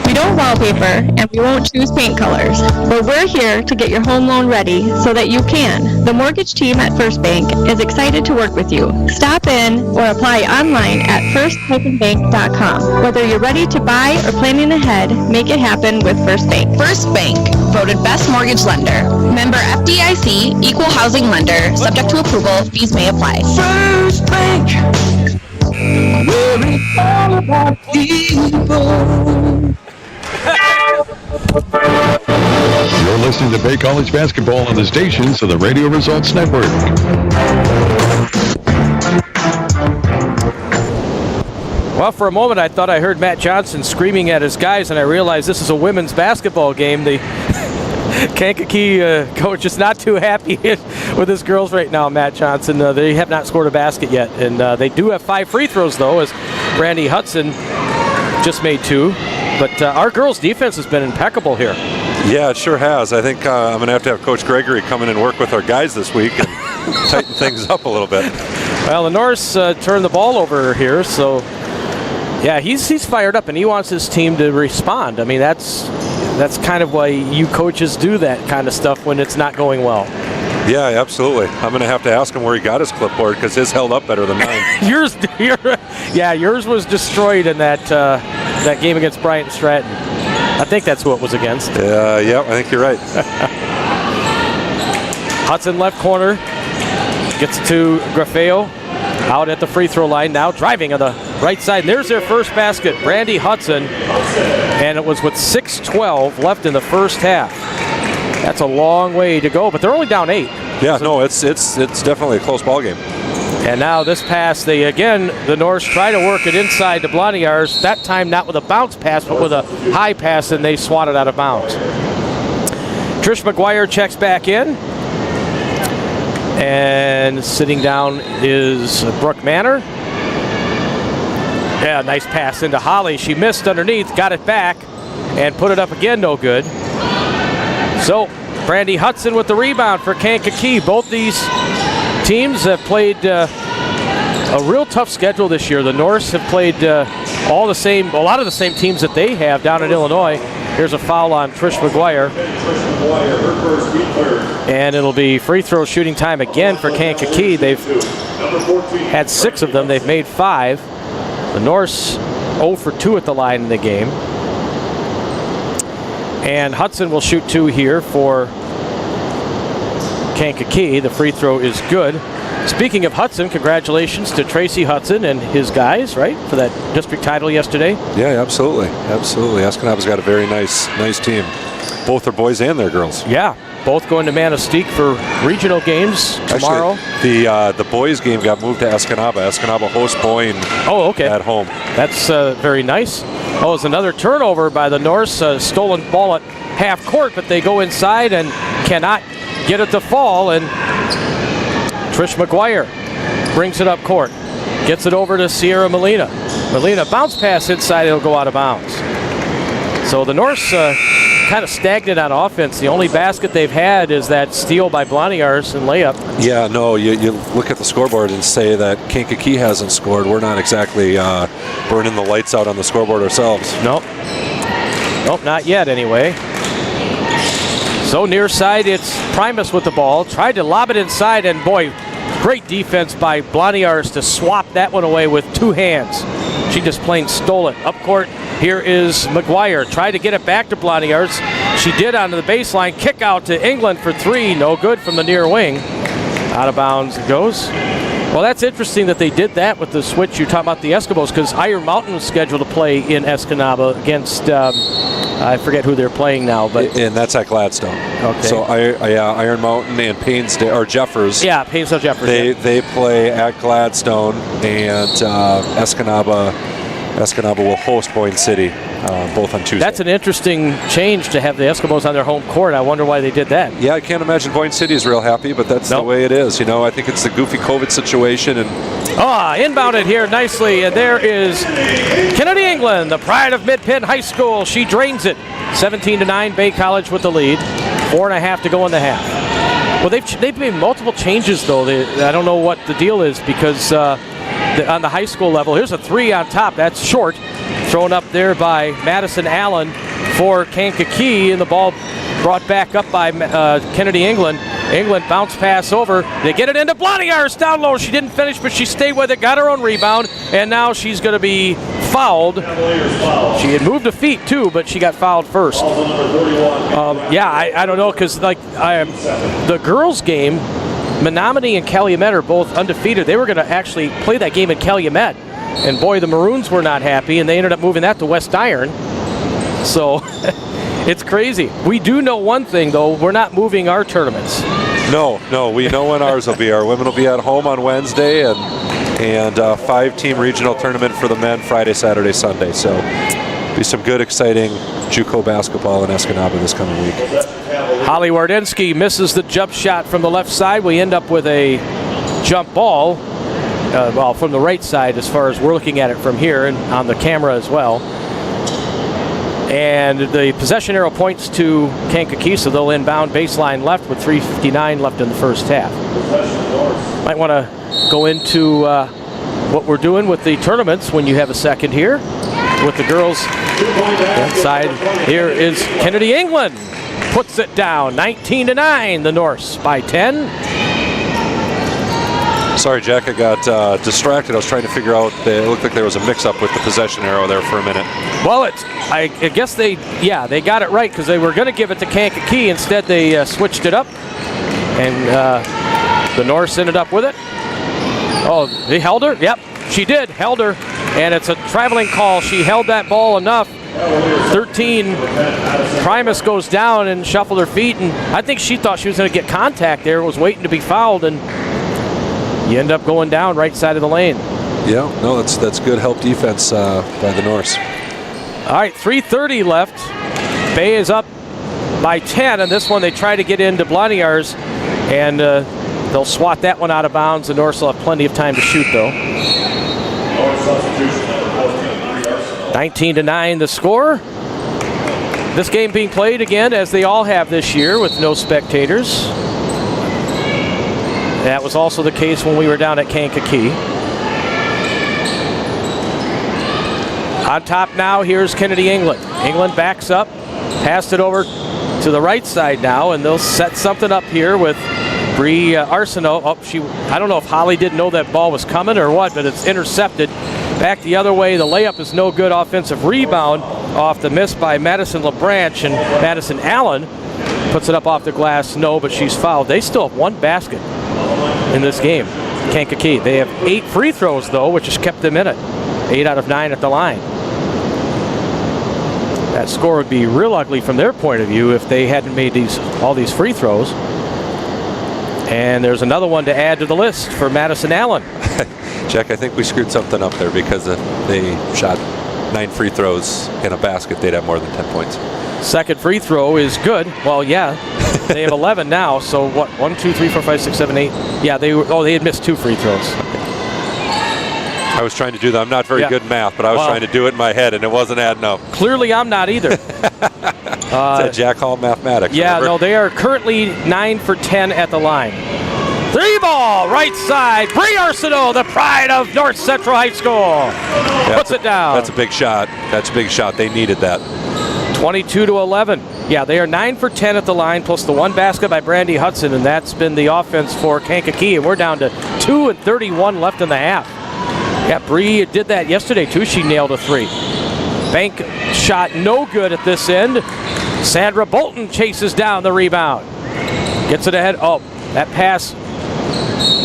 We don't wallpaper, and we won't choose paint colors, but we're here to get your home loan ready so that you can. The mortgage team at First Bank is excited to work with you. Stop in or apply online at first-bank.com. Whether you're ready to buy or planning ahead, make it happen with First Bank. First Bank, voted best mortgage lender. Member FDIC, equal housing lender. Subject to approval, fees may apply. First Bank, where it's all about people. You're listening to Bay College basketball on the stations of the Radio Results Network. Well, for a moment I thought I heard Matt Johnson screaming at his guys, and I realized this is a women's basketball game. The Kankakee coach is not too happy with his girls right now, Matt Johnson. They have not scored a basket yet, and they do have 5 free throws, though, as Brandy Hudson just made 2. But our girls' defense has been impeccable here. Yeah, it sure has. I think I'm going to have Coach Gregory come in and work with our guys this week and tighten things up a little bit. Well, the Norse turned the ball over here, so yeah, he's fired up and he wants his team to respond. I mean, that's kind of why you coaches do that kind of stuff when it's not going well. Yeah, absolutely. I'm going to have to ask him where he got his clipboard because his held up better than mine. yours was destroyed in that game against Bryant Stratton. I think that's who it was against. Yeah, I think you're right. Hudson left corner, gets to Graffeo, out at the free throw line now, driving on the right side. And there's their first basket, Brandy Hudson, and it was with 6:12 left in the first half. That's a long way to go, but they're only down 8. Yeah, no, it's definitely a close ball game. And now this pass, the Norse try to work it inside to Bloniers. That time not with a bounce pass, but with a high pass, and they swat it out of bounds. Trish McGuire checks back in. And sitting down is Brooke Manor. Yeah, nice pass into Holly. She missed underneath, got it back, and put it up again, no good. So, Brandy Hudson with the rebound for Kankakee. Both these teams have played a real tough schedule this year. The Norse have played a lot of the same teams that they have down in Illinois. Here's a foul on Trish McGuire. And it'll be free throw shooting time again for Kankakee. They've had 6 of them. They've made 5. The Norse 0 for 2 at the line in the game. And Hudson will shoot 2 here for Kankakee. The free throw is good. Speaking of Hudson, congratulations to Tracy Hudson and his guys, right, for that district title yesterday. Yeah, absolutely. Escanab's got a very nice team. Both their boys and their girls. Yeah, both going to Manistee for regional games tomorrow. Actually, the boys' game got moved to Escanaba. Escanaba hosts Boyne at home. That's very nice. Oh, it's another turnover by the Norse. Stolen ball at half court, but they go inside and cannot get it to fall. And Trish McGuire brings it up court. Gets it over to Sierra Molina. Molina bounce pass inside. It'll go out of bounds. So the Norse kind of stagnant on offense. The only basket they've had is that steal by Bloniars and layup. Yeah, no, you look at the scoreboard and say that Kankakee hasn't scored. We're not exactly burning the lights out on the scoreboard ourselves. Nope, not yet anyway. So near side, it's Primus with the ball. Tried to lob it inside, and boy, great defense by Bloniars to swap that one away with two hands. She just plain stole it. Up court, here is McGuire. Tried to get it back to Bloniars. She did onto the baseline. Kick out to England for three. No good from the near wing. Out of bounds it goes. Well, that's interesting that they did that with the switch. You're talking about the Eskimos, because Iron Mountain was scheduled to play in Escanaba against, I forget who they're playing now. And that's at Gladstone. Okay. So Iron Mountain and Painesdale, or Jeffers. Yeah, Painesdale Jeffers. They play at Gladstone, and Escanaba will host Boyne City both on Tuesday. That's an interesting change to have the Eskimos on their home court. I wonder why they did that. Yeah, I can't imagine Boyne City is real happy, but that's the way it is. I think it's the goofy COVID situation. And inbounded here nicely, and there is Kennedy England, the pride of Mid-Penn High School. She drains it. 17-9, Bay College with the lead. 4.5 to go in the half. Well, they've made multiple changes, though. I don't know what the deal is, because on the high school level, here's a three on top. That's short. Thrown up there by Madison Allen for Kankakee, and the ball brought back up by Kennedy England. England bounce pass over. They get it into Bloniars down low. She didn't finish, but she stayed with it, got her own rebound, and now she's going to be fouled. She had moved a feet too, but she got fouled first. I don't know, because the girls' game, Menominee and Calumet are both undefeated. They were going to actually play that game in Calumet. And boy, the Maroons were not happy, and they ended up moving that to West Iron. So it's crazy. We do know one thing, though. We're not moving our tournaments. No, we know when ours will be. Our women will be at home on Wednesday, and 5-team regional tournament for the men Friday, Saturday, Sunday. So be some good, exciting JUCO basketball in Escanaba this coming week. Holly Wardensky misses the jump shot from the left side. We end up with a jump ball, from the right side as far as we're looking at it from here, and on the camera as well. And the possession arrow points to Kankakee, so they'll inbound baseline left with 3:59 left in the first half. Might want to go into what we're doing with the tournaments when you have a second here with the girls inside. Here is Kennedy England. Puts it down, 19-9, the Norse by 10. Sorry, Jack, I got distracted. I was trying to figure out, it looked like there was a mix-up with the possession arrow there for a minute. Well, I guess they got it right, because they were going to give it to Kankakee. Instead, they switched it up, and the Norse ended up with it. Oh, they held her? Yep, she did, held her, and it's a traveling call. She held that ball enough. 13, Primus goes down and shuffled her feet, and I think she thought she was going to get contact there, was waiting to be fouled, and you end up going down right side of the lane. Yeah, no, that's good help defense by the Norse. All right, 3:30 left. Bay is up by 10, and this one they try to get into Bloniars, and they'll swat that one out of bounds. The Norse will have plenty of time to shoot, though. 19-9 the score. This game being played again, as they all have this year, with no spectators. That was also the case when we were down at Kankakee. On top now, here's Kennedy England. England backs up, passed it over to the right side now, and they'll set something up here with Bree Arsenault. I don't know if Holly didn't know that ball was coming or what, but it's intercepted. Back the other way, the layup is no good. Offensive rebound off the miss by Madison LeBranch, and Madison Allen puts it up off the glass. No, but she's fouled. They still have one basket in this game, Kankakee. They have 8 free throws, though, which has kept them in it. 8 out of 9 at the line. That score would be real ugly from their point of view if they hadn't made all these free throws. And there's another one to add to the list for Madison Allen. Jack, I think we screwed something up there because if they shot 9 free throws in a basket, they'd have more than 10 points. Second free throw is good. Well, yeah, they have 11 now. So what? 1, 2, 3, 4, 5, 6, 7, 8. Yeah, they had missed 2 free throws. I was trying to do that. I'm not very good at math, but I was trying to do it in my head, and it wasn't adding up. Clearly, I'm not either. It's that Jack Hall mathematics. Yeah, remember? no, they are currently 9 for 10 at the line. 3 ball, right side. Bree Arsenault, the pride of North Central High School. Puts it down. That's a big shot. That's a big shot. They needed that. 22-11. Yeah, they are 9 for 10 at the line, plus the 1 basket by Brandy Hudson, and that's been the offense for Kankakee, and we're down to 2:31 left in the half. Yeah, Bree did that yesterday, too. She nailed a 3. Bank shot no good at this end. Sandra Bolton chases down the rebound. Gets it ahead. Oh, that pass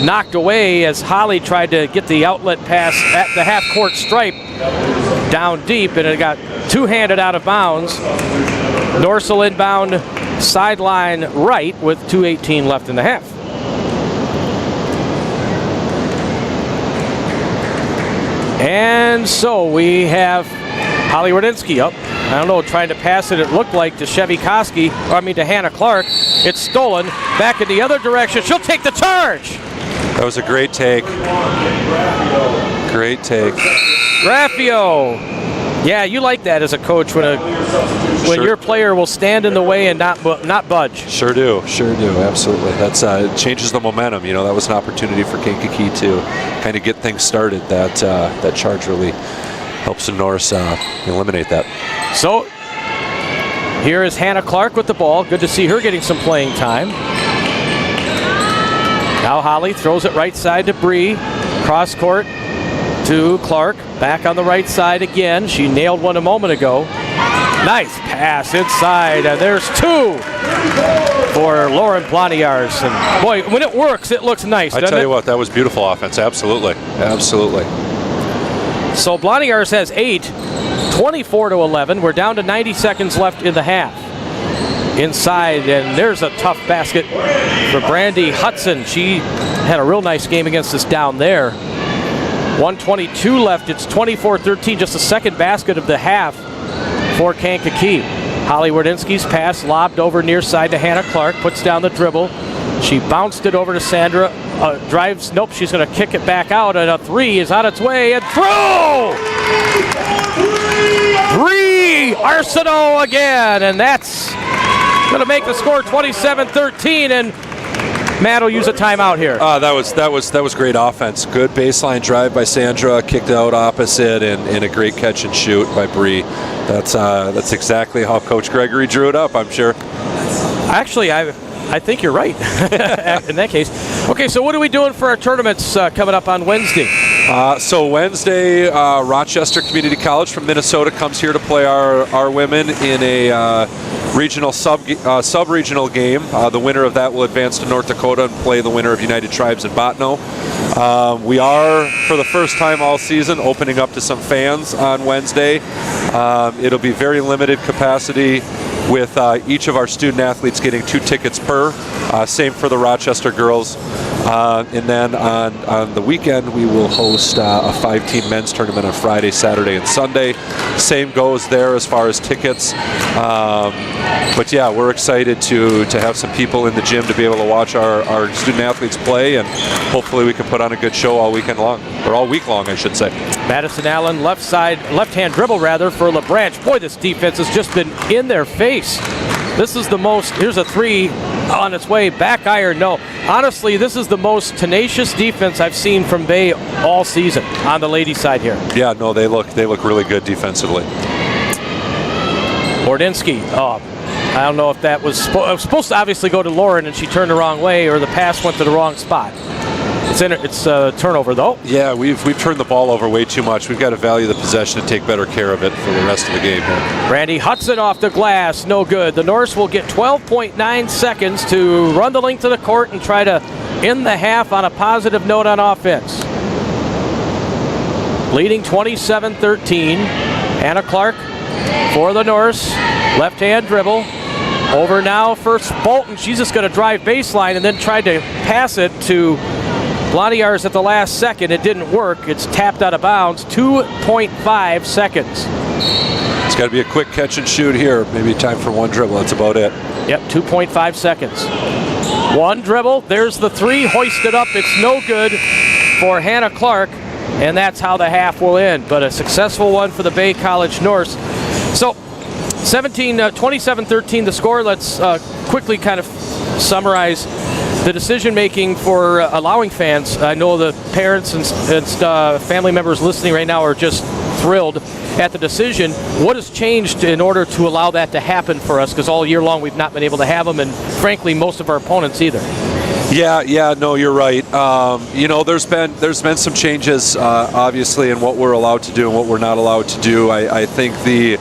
knocked away as Holly tried to get the outlet pass at the half-court stripe down deep, and it got two-handed out of bounds. Dorsal inbound sideline right with 2:18 left in the half. And so we have Holly Rudinsky up. I don't know, trying to pass it looked like to Chevy Koski, to Hannah Clark. It's stolen. Back in the other direction. She'll take the charge. That was a great take. Great take. Raffio. Yeah, you like that as a coach when your player will stand in the way and not budge. Sure do, absolutely. That's changes the momentum. That was an opportunity for Kankakee to kind of get things started. That charge really helps the Norse eliminate that. So here is Hannah Clark with the ball. Good to see her getting some playing time. Now Holly throws it right side to Bree. Cross court to Clark. Back on the right side again. She nailed one a moment ago. Nice pass inside. And there's 2 for Lauren Bloniars. And boy, when it works, it looks nice. I tell you what, that was beautiful offense. Absolutely. So Bloniars has 8, 24-11. We're down to 90 seconds left in the half. Inside, and there's a tough basket for Brandy Hudson. She had a real nice game against us down there. 1:22 left. It's 24-13, just the second basket of the half for Kankakee. Holly Rudinsky's pass lobbed over near side to Hannah Clark, puts down the dribble. She bounced it over to Sandra, drives, nope, she's going to kick it back out, and a 3 is on its way, and through! Bree Arsenault again, and that's going to make the score 27-13, and Matt will use a timeout here. That was great offense. Good baseline drive by Sandra, kicked out opposite, and a great catch and shoot by Bree. That's exactly how Coach Gregory drew it up, I'm sure. Actually, I think you're right in that case. Okay, so what are we doing for our tournaments coming up on Wednesday? So Wednesday, Rochester Community College from Minnesota comes here to play our women in a regional sub-regional game. The winner of that will advance to North Dakota and play the winner of United Tribes in Botno. We are, for the first time all season, opening up to some fans on Wednesday. It'll be very limited capacity, with each of our student athletes getting 2 tickets per. Same for the Rochester girls. And then on the weekend, we will host a 5-team men's tournament on Friday, Saturday, and Sunday. Same goes there as far as tickets. But yeah, we're excited to have some people in the gym to be able to watch our student athletes play, and hopefully we can put on a good show all weekend long, or all week long, I should say. Madison Allen, left-hand dribble for LaBranche. Boy, this defense has just been in their face. This is the most, here's a 3 on its way, back iron, no. Honestly, this is the most tenacious defense I've seen from Bay all season on the ladies' side here. Yeah, no, they look really good defensively. Bordinsky, I don't know if that was supposed to obviously go to Lauren and she turned the wrong way, or the pass went to the wrong spot. It's a turnover, though. Yeah, we've turned the ball over way too much. We've got to value the possession and take better care of it for the rest of the game here. Brandy Hudson off the glass, no good. The Norse will get 12.9 seconds to run the length of the court and try to end the half on a positive note on offense. Leading 27-13. Hannah Clark for the Norse. Left-hand dribble. Over now, first Bolton. She's just going to drive baseline and then tried to pass it to Blondiars at the last second. It didn't work. It's tapped out of bounds. 2.5 seconds. It's got to be a quick catch and shoot here. Maybe time for one dribble. That's about it. Yep, 2.5 seconds. One dribble. There's the three. Hoisted up. It's no good for Hannah Clark. And that's how the half will end. But a successful one for the Bay College Norse. So 27-13 the score. Let's quickly kind of summarize the decision-making for allowing fans. I know the parents and family members listening right now are just thrilled at the decision. What has changed in order to allow that to happen for us? Because all year long we've not been able to have them, and frankly, most of our opponents either. Yeah, no, you're right. There's been some changes, obviously, in what we're allowed to do and what we're not allowed to do. I think the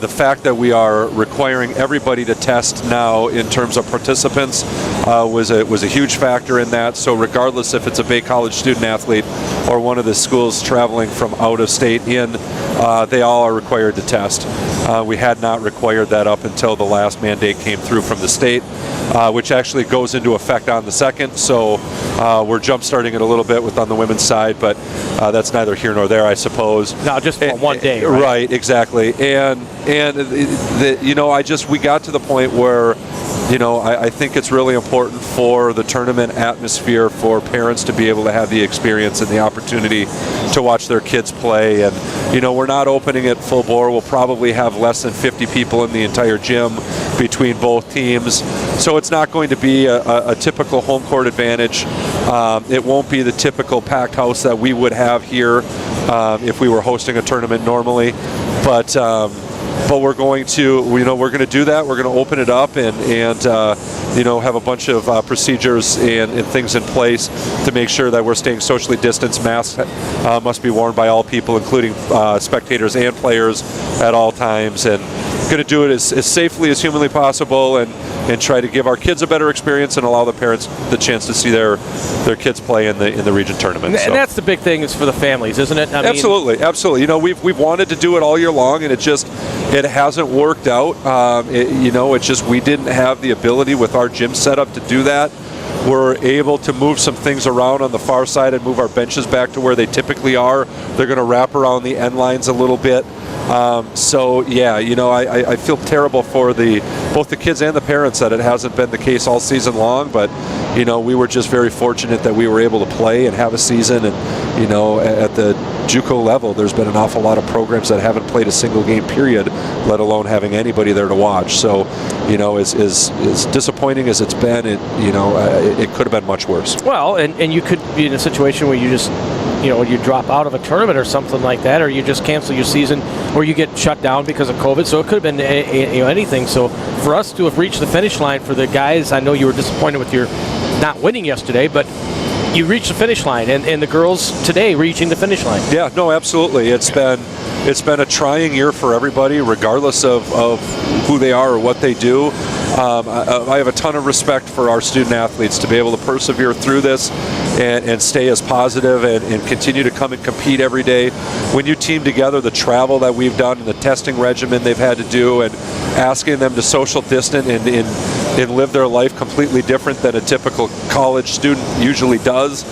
fact that we are requiring everybody to test now in terms of participants was a huge factor in that. So regardless if it's a Bay College student athlete or one of the schools traveling from out of state in, they all are required to test. We had not required that up until the last mandate came through from the state, which actually goes into effect on the 2nd. So we're jump starting it a little bit on the women's side, but that's neither here nor there, I suppose. No, just for one day, right? Right, exactly. And we got to the point where, I think it's really important for the tournament atmosphere for parents to be able to have the experience and the opportunity to watch their kids play. And, we're not opening it full bore. We'll probably have less than 50 people in the entire gym between both teams. So it's not going to be a typical home court advantage. It won't be the typical packed house that we would have here if we were hosting a tournament normally. But we're going to, we're going to do that. We're going to open it up and have a bunch of procedures and things in place to make sure that we're staying socially distanced. Masks must be worn by all people, including spectators and players at all times. And going to do it as safely as humanly possible and try to give our kids a better experience and allow the parents the chance to see their kids play in the region tournament. And that's the big thing is for the families, isn't it? Absolutely. We've wanted to do it all year long, and it hasn't worked out. It's just we didn't have the ability with our gym setup to do that. We're able to move some things around on the far side and move our benches back to where they typically are. They're going to wrap around the end lines a little bit. I feel terrible for both the kids and the parents that it hasn't been the case all season long, but we were just very fortunate that we were able to play and have a season. And at the JUCO level, there's been an awful lot of programs that haven't played a single game period, let alone having anybody there to watch. So as disappointing as it's been, it could have been much worse. Well, and you could be in a situation where you just you drop out of a tournament or something like that, or you just cancel your season, or you get shut down because of COVID. So it could have been anything. So for us to have reached the finish line, for the guys, I know you were disappointed with your not winning yesterday, but you reached the finish line, and the girls today reaching the finish line. Yeah, no, absolutely. It's been a trying year for everybody, regardless of who they are or what they do. I have a ton of respect for our student athletes to be able to persevere through this and stay as positive and continue to come and compete every day. When you team together the travel that we've done and the testing regimen they've had to do and asking them to social distance and live their life completely different than a typical college student usually does,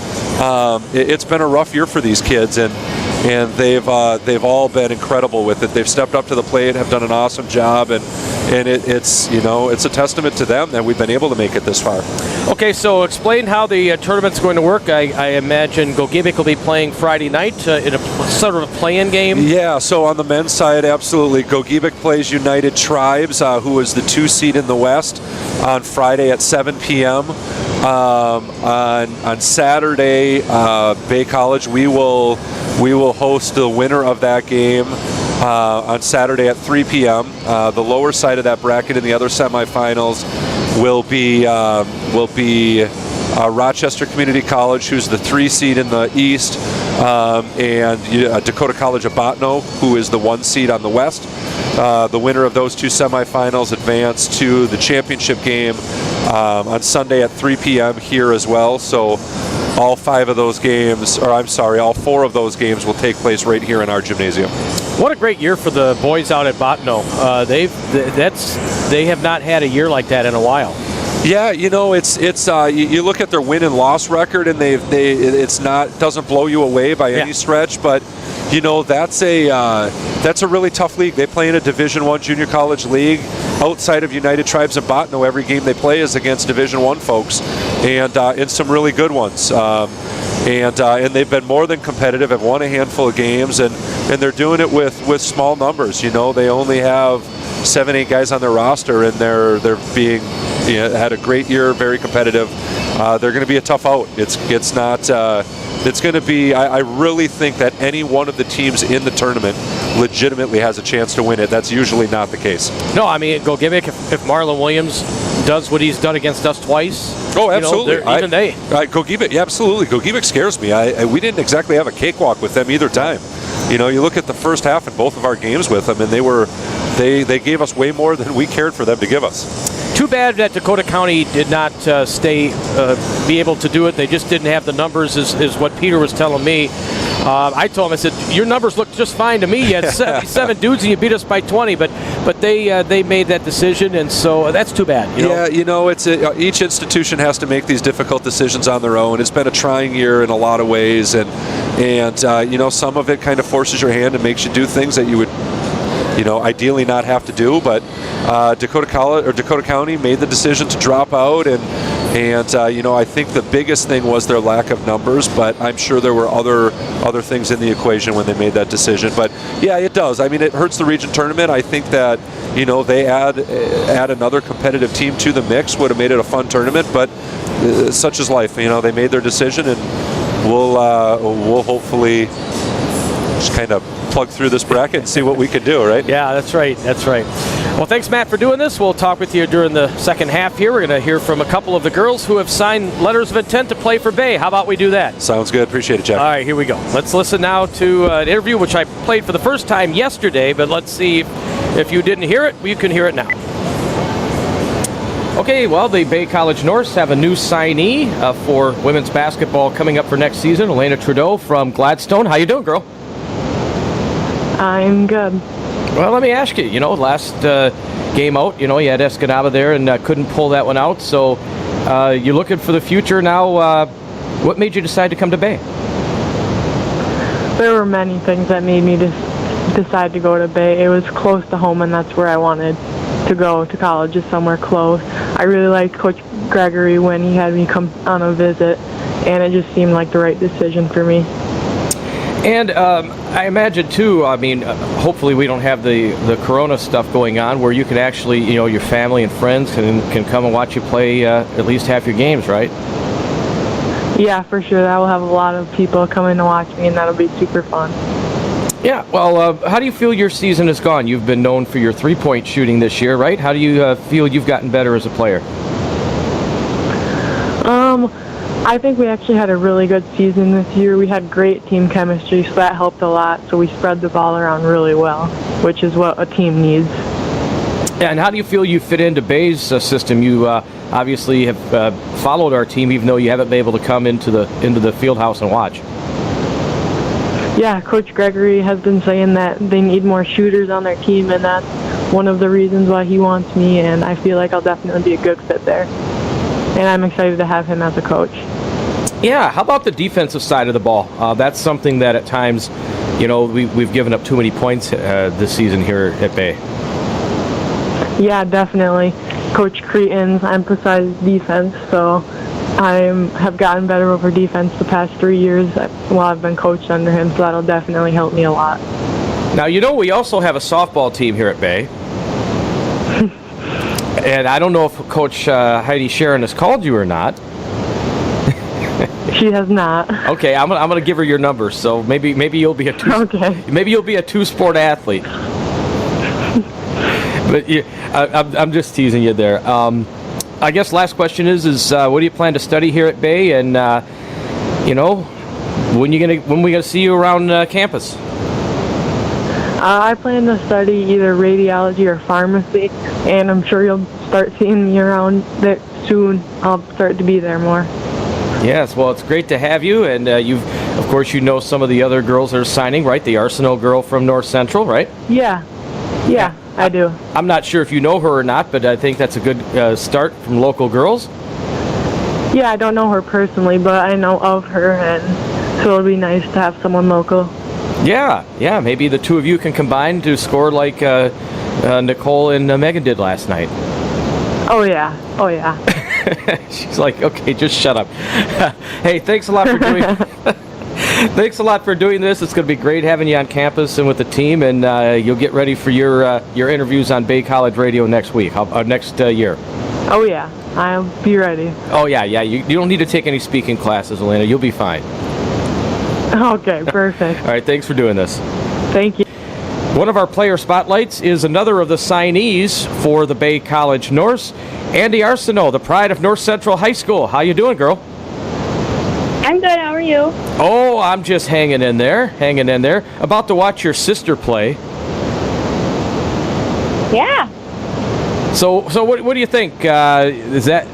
it's been a rough year for these kids, and they've all been incredible with it. They've stepped up to the plate, have done an awesome job, and it's a testament to them that we've been able to make it this far. Okay, so explain how the tournament's going to work. I imagine Gogebic will be playing Friday night in a sort of a play-in game. Yeah, so on the men's side, absolutely. Gogebic plays United Tribes, who is the 2 seed in the West, on Friday at 7 p.m. On Saturday, Bay College, we will host the winner of that game on Saturday at 3 p.m. The lower side of that bracket in the other semifinals will be Rochester Community College, who's the 3 seed in the East, and Dakota College of Bottineau, who is the 1 seed on the West. The winner of those 2 semifinals advance to the championship game on Sunday at 3 p.m. here as well. So all 4 of those games will take place right here in our gymnasium. What a great year for the boys out at Bottineau. They have not had a year like that in a while. Yeah, you look at their win and loss record, and doesn't blow you away by any stretch, but that's a really tough league. They play in a Division I junior college league. Outside of United Tribes and Bottineau, every game they play is against Division I folks, and some really good ones. And they've been more than competitive, have won a handful of games, and they're doing it with small numbers. They only have 7-8 guys on their roster, and they're being had a great year, very competitive. They're going to be a tough out. It's going to be. I really think that any one of the teams in the tournament legitimately has a chance to win it. That's usually not the case. No, I mean, Gogimick, if Marlon Williams does what he's done against us twice. Oh, absolutely. Gogimick, yeah, absolutely. Gogimick scares me. We didn't exactly have a cakewalk with them either time. You look at the first half in both of our games with them, and they gave us way more than we cared for them to give us. Too bad that Dakota County did not be able to do it. They just didn't have the numbers, is what Peter was telling me. I told him, I said, your numbers look just fine to me. You had 77 dudes and you beat us by 20, but they made that decision, and so that's too bad. Yeah, each institution has to make these difficult decisions on their own. It's been a trying year in a lot of ways, and some of it kind of forces your hand and makes you do things that you would ideally not have to do, but Dakota County made the decision to drop out, and I think the biggest thing was their lack of numbers, but I'm sure there were other things in the equation when they made that decision. But yeah, it does. I mean, it hurts the region tournament. I think that they add another competitive team to the mix would have made it a fun tournament, but such is life. They made their decision, and we'll hopefully just kind of plug through this bracket and see what we can do, right? Yeah, that's right. Well, thanks, Matt, for doing this. We'll talk with you during the second half here. We're going to hear from a couple of the girls who have signed letters of intent to play for Bay. How about we do that? Sounds good. Appreciate it, Jeff. All right, here we go. Let's listen now to an interview which I played for the first time yesterday, but let's see if you didn't hear it, you can hear it now. Okay, well, the Bay College Norse have a new signee for women's basketball coming up for next season. Elena Trudeau from Gladstone. How you doing, girl? I'm good. Well, let me ask you, last game out, you had Escanaba there and couldn't pull that one out. So you're looking for the future now. What made you decide to come to Bay? There were many things that made me decide to go to Bay. It was close to home, and that's where I wanted to go to college, is somewhere close. I really liked Coach Gregory when he had me come on a visit, and it just seemed like the right decision for me. And I imagine, too, hopefully we don't have the corona stuff going on where you can actually, your family and friends can come and watch you play at least half your games, right? Yeah, for sure. I will have a lot of people coming to watch me, and that'll be super fun. Yeah, well, how do you feel your season has gone? You've been known for your three-point shooting this year, right? How do you feel you've gotten better as a player? I think we actually had a really good season this year. We had great team chemistry, so that helped a lot. So we spread the ball around really well, which is what a team needs. Yeah, and how do you feel you fit into Bay's system? You obviously have followed our team, even though you haven't been able to come into the field house and watch. Yeah, Coach Gregory has been saying that they need more shooters on their team, and that's one of the reasons why he wants me, and I feel like I'll definitely be a good fit there. And I'm excited to have him as a coach. Yeah, how about the defensive side of the ball? That's something that at times, we've given up too many points this season here at Bay. Yeah, definitely. Coach Cretan's emphasized defense, so I have gotten better over defense the past 3 years while I've been coached under him, so that'll definitely help me a lot. Now, we also have a softball team here at Bay. And I don't know if Coach Heidi Sharon has called you or not. She has not. Okay, I'm gonna give her your number, so maybe you'll be a two-sport athlete. But I'm just teasing you there. I guess last question is what do you plan to study here at Bay, and when we gonna see you around campus? I plan to study either radiology or pharmacy, and I'm sure you'll start seeing me around there soon. I'll start to be there more. Yes, well, it's great to have you, and of course, you know some of the other girls that are signing, right? The Arsenal girl from North Central, right? Yeah, I do. I'm not sure if you know her or not, but I think that's a good start from local girls. Yeah, I don't know her personally, but I know of her, and so it'll be nice to have someone local. Yeah, maybe the two of you can combine to score like Nicole and Megan did last night. Oh yeah. She's like, okay, just shut up. Hey, thanks a lot for doing. Thanks a lot for doing this. It's going to be great having you on campus and with the team, and you'll get ready for your interviews on Bay College Radio next week, next year. Oh yeah, I'll be ready. Oh yeah. You don't need to take any speaking classes, Elena. You'll be fine. Okay, perfect. All right, thanks for doing this. Thank you. One of our player spotlights is another of the signees for the Bay College Norse, Andy Arsenault, the pride of North Central High School. How you doing, girl? I'm good. How are you? Oh, I'm just hanging in there. About to watch your sister play. Yeah. So what do you think? Is that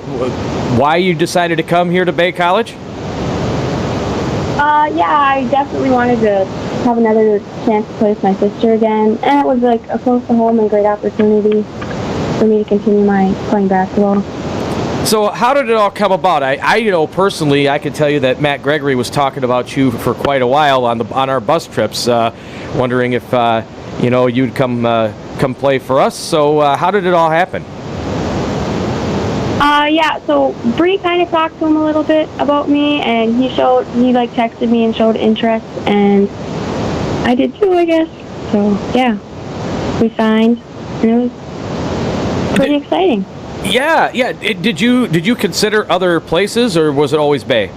why you decided to come here to Bay College? Yeah, I definitely wanted to have another chance to play with my sister again, and it was like a close to home and great opportunity for me to continue my playing basketball. So how did it all come about? I know personally, I can tell you that Matt Gregory was talking about you for quite a while on our bus trips, wondering if you'd come play for us. So how did it all happen? Yeah, so Bree kind of talked to him a little bit about me, and he texted me and showed interest, and I did too, I guess. So yeah, we signed, and it was pretty exciting. Yeah. Did you consider other places, or was it always Bay?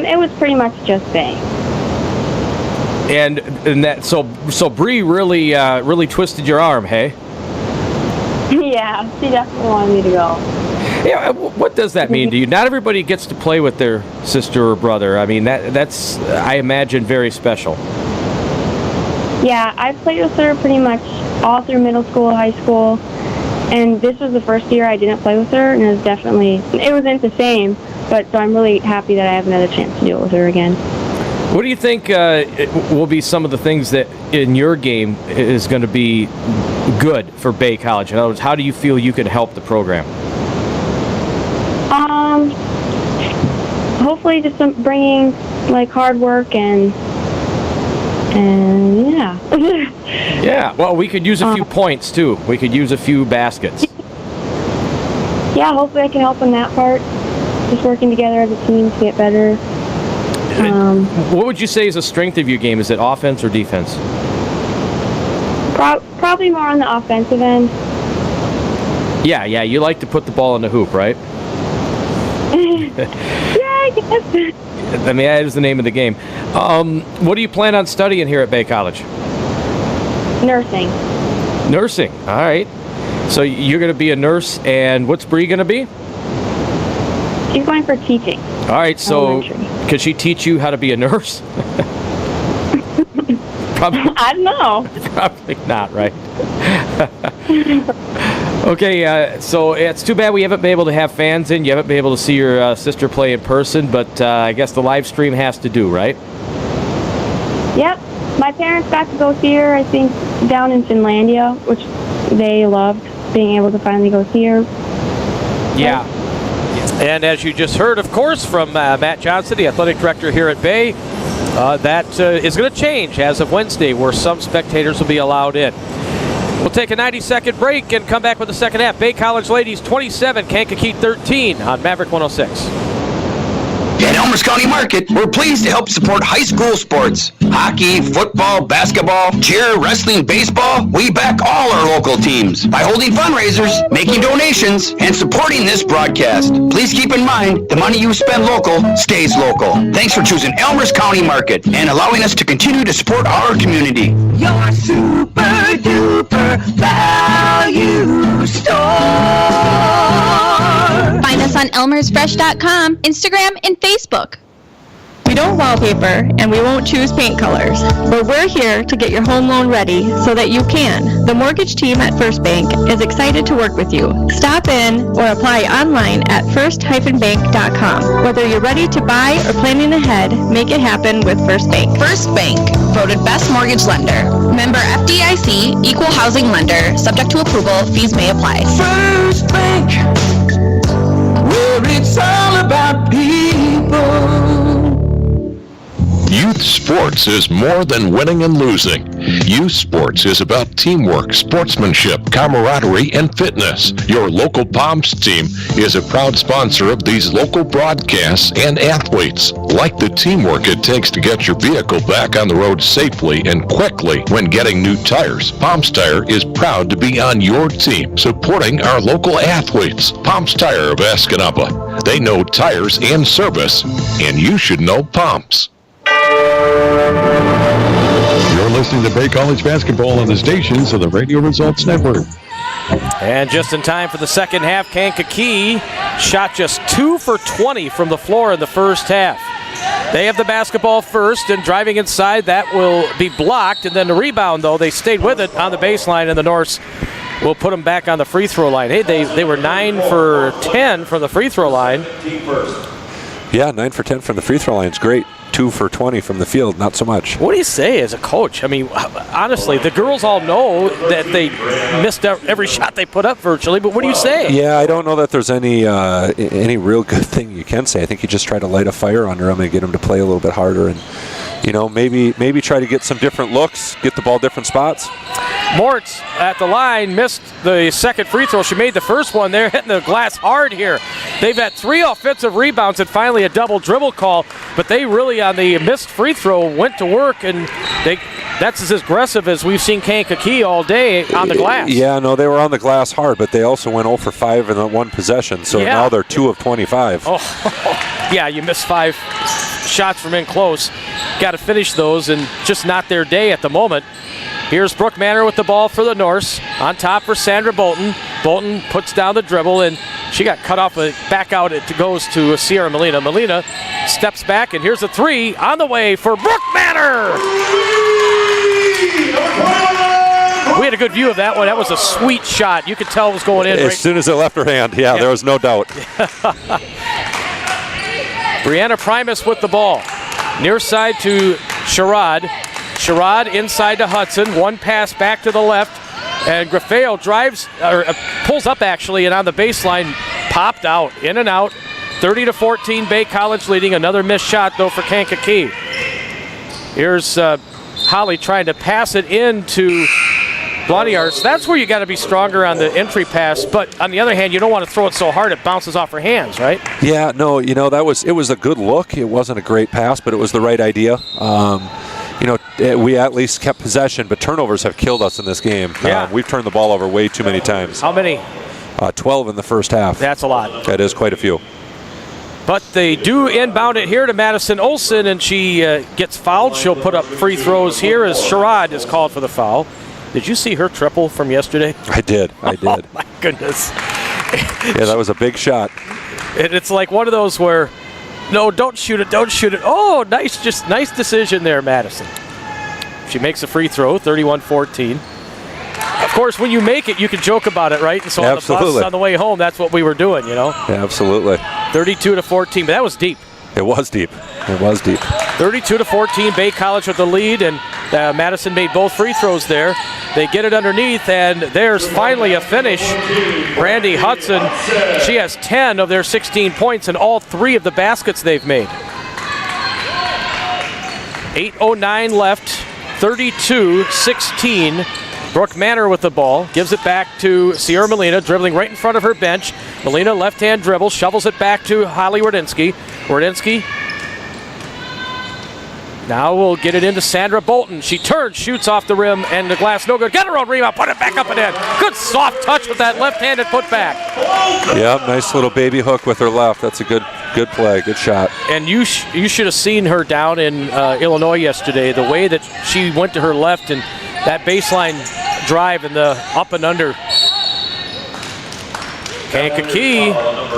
It was pretty much just Bay. And that so Bree really twisted your arm, hey? Yeah, she definitely wanted me to go. Yeah, what does that mean to you? Not everybody gets to play with their sister or brother. I mean, that's I imagine very special. Yeah, I played with her pretty much all through middle school, high school, and this was the first year I didn't play with her, and it wasn't the same, but so I'm really happy that I have another chance to do it with her again. What do you think will be some of the things that in your game is going to be good for Bay College? In other words, how do you feel you can help the program? Hopefully just bringing like hard work and yeah. Yeah, well, we could use a few points too. We could use a few baskets. Yeah, hopefully I can help in that part. Just working together as a team to get better. What would you say is the strength of your game? Is it offense or defense? Probably more on the offensive end. Yeah, you like to put the ball in the hoop, right? Yeah, I guess. I mean, that is the name of the game. What do you plan on studying here at Bay College? Nursing, all right. So you're going to be a nurse, and what's Bree going to be? She's going for teaching. All right, so could she teach you how to be a nurse? Probably, I don't know. Probably not, right? Okay, so it's too bad we haven't been able to have fans in. You haven't been able to see your sister play in person, but I guess the live stream has to do, right? Yep. My parents got to go see her, I think, down in Finlandia, which they loved, being able to finally go see her. Yeah. And as you just heard, of course, from Matt Johnson, the athletic director here at Bay, that is going to change as of Wednesday, where some spectators will be allowed in. We'll take a 90-second break and come back with the second half. Bay College ladies 27, Kankakee 13 on Maverick 106. At Elmers County Market, we're pleased to help support high school sports. Hockey, football, basketball, cheer, wrestling, baseball. We back all our local teams by holding fundraisers, making donations, and supporting this broadcast. Please keep in mind, the money you spend local stays local. Thanks for choosing Elmers County Market and allowing us to continue to support our community. Your super duper value store. Find us on elmersfresh.com, Instagram, and Facebook. We don't wallpaper, and we won't choose paint colors, but we're here to get your home loan ready so that you can. The mortgage team at First Bank is excited to work with you. Stop in or apply online at first-bank.com. Whether you're ready to buy or planning ahead, make it happen with First Bank. First Bank, voted best mortgage lender. Member FDIC, equal housing lender. Subject to approval, fees may apply. First Bank, where it's all about people. Youth sports is more than winning and losing. Youth sports is about teamwork, sportsmanship, camaraderie, and fitness. Your local Palms team is a proud sponsor of these local broadcasts and athletes. Like the teamwork it takes to get your vehicle back on the road safely and quickly when getting new tires, Palms Tire is proud to be on your team, supporting our local athletes. Palms Tire of Escanaba. They know tires and service, and you should know Palms. You're listening to Bay College basketball on the stations of the Radio Results Network. And just in time for the second half, Kankakee shot just 2 for 20 from the floor in the first half. They have the basketball first, and driving inside, that will be blocked. And then the rebound, though, they stayed with it on the baseline, and the Norse will put them back on the free throw line. Hey, they were 9 for 10 from the free throw line. Yeah, 9 for 10 from the free throw line is great. 2 for 20 from the field, not so much. What do you say as a coach? I mean, honestly, the girls all know that they missed every shot they put up virtually, but what do you say? Yeah, I don't know that there's any real good thing you can say. I think you just try to light a fire under them and get them to play a little bit harder, and maybe try to get some different looks, get the ball different spots. Mortz at the line missed the second free throw. She made the first one. They're hitting the glass hard here. They've had 3 offensive rebounds and finally a double dribble call, but they really, on the missed free throw, went to work, and that's as aggressive as we've seen Kankakee all day on the glass. Yeah, no, they were on the glass hard, but they also went 0 for 5 in that one possession, so now they're 2 of 25. Oh, yeah, you missed 5 shots from in close. Got to finish those, and just not their day at the moment. Here's Brooke Manor with the ball for the Norse. On top for Sandra Bolton. Bolton puts down the dribble, and she got cut off. Back out, it goes to Sierra Molina. Molina steps back, and here's a 3 on the way for Brooke Manor. We had a good view of that one. That was a sweet shot. You could tell it was going in. As soon as it left her hand, there was no doubt. Brianna Primus with the ball. Near side to Sherrod. Sherrod inside to Hudson. One pass back to the left. And Grafeo pulls up actually, and on the baseline, popped out. In and out. 30-14, Bay College leading. Another missed shot, though, for Kankakee. Here's Holly trying to pass it into Blondiars. That's where you got to be stronger on the entry pass. But on the other hand, you don't want to throw it so hard it bounces off her hands, right? Yeah, no, it was a good look. It wasn't a great pass, but it was the right idea. We at least kept possession, but turnovers have killed us in this game. Yeah. We've turned the ball over way too many times. How many? 12 in the first half. That's a lot. That is quite a few. But they do inbound it here to Madison Olson, and she gets fouled. She'll put up free throws here as Sherrod is called for the foul. Did you see her triple from yesterday? I did. Oh, my goodness. Yeah, that was a big shot. It's like one of those where, no, don't shoot it. Oh, nice decision there, Madison. She makes a free throw, 31-14. Of course, when you make it, you can joke about it, right? And so on the bus on the way home, that's what we were doing, Yeah, absolutely. 32-14, but that was deep. It was deep. 32-14, Bay College with the lead, and Madison made both free throws there. They get it underneath, and there's finally a finish. Brandy Hudson, she has 10 of their 16 points in all 3 of the baskets they've made. 8:09 left, 32-16. Brooke Manor with the ball, gives it back to Sierra Molina, dribbling right in front of her bench. Molina, left-hand dribble, shovels it back to Holly Wardinsky. Wardinsky now we'll get it into Sandra Bolton. She turns, shoots off the rim, and the glass no good. Got her own rebound, put it back up and in. Good soft touch with that left-handed putback. Yeah, nice little baby hook with her left. That's a good play, good shot. And you should have seen her down in Illinois yesterday. The way that she went to her left and that baseline drive and the up and under. Kankakee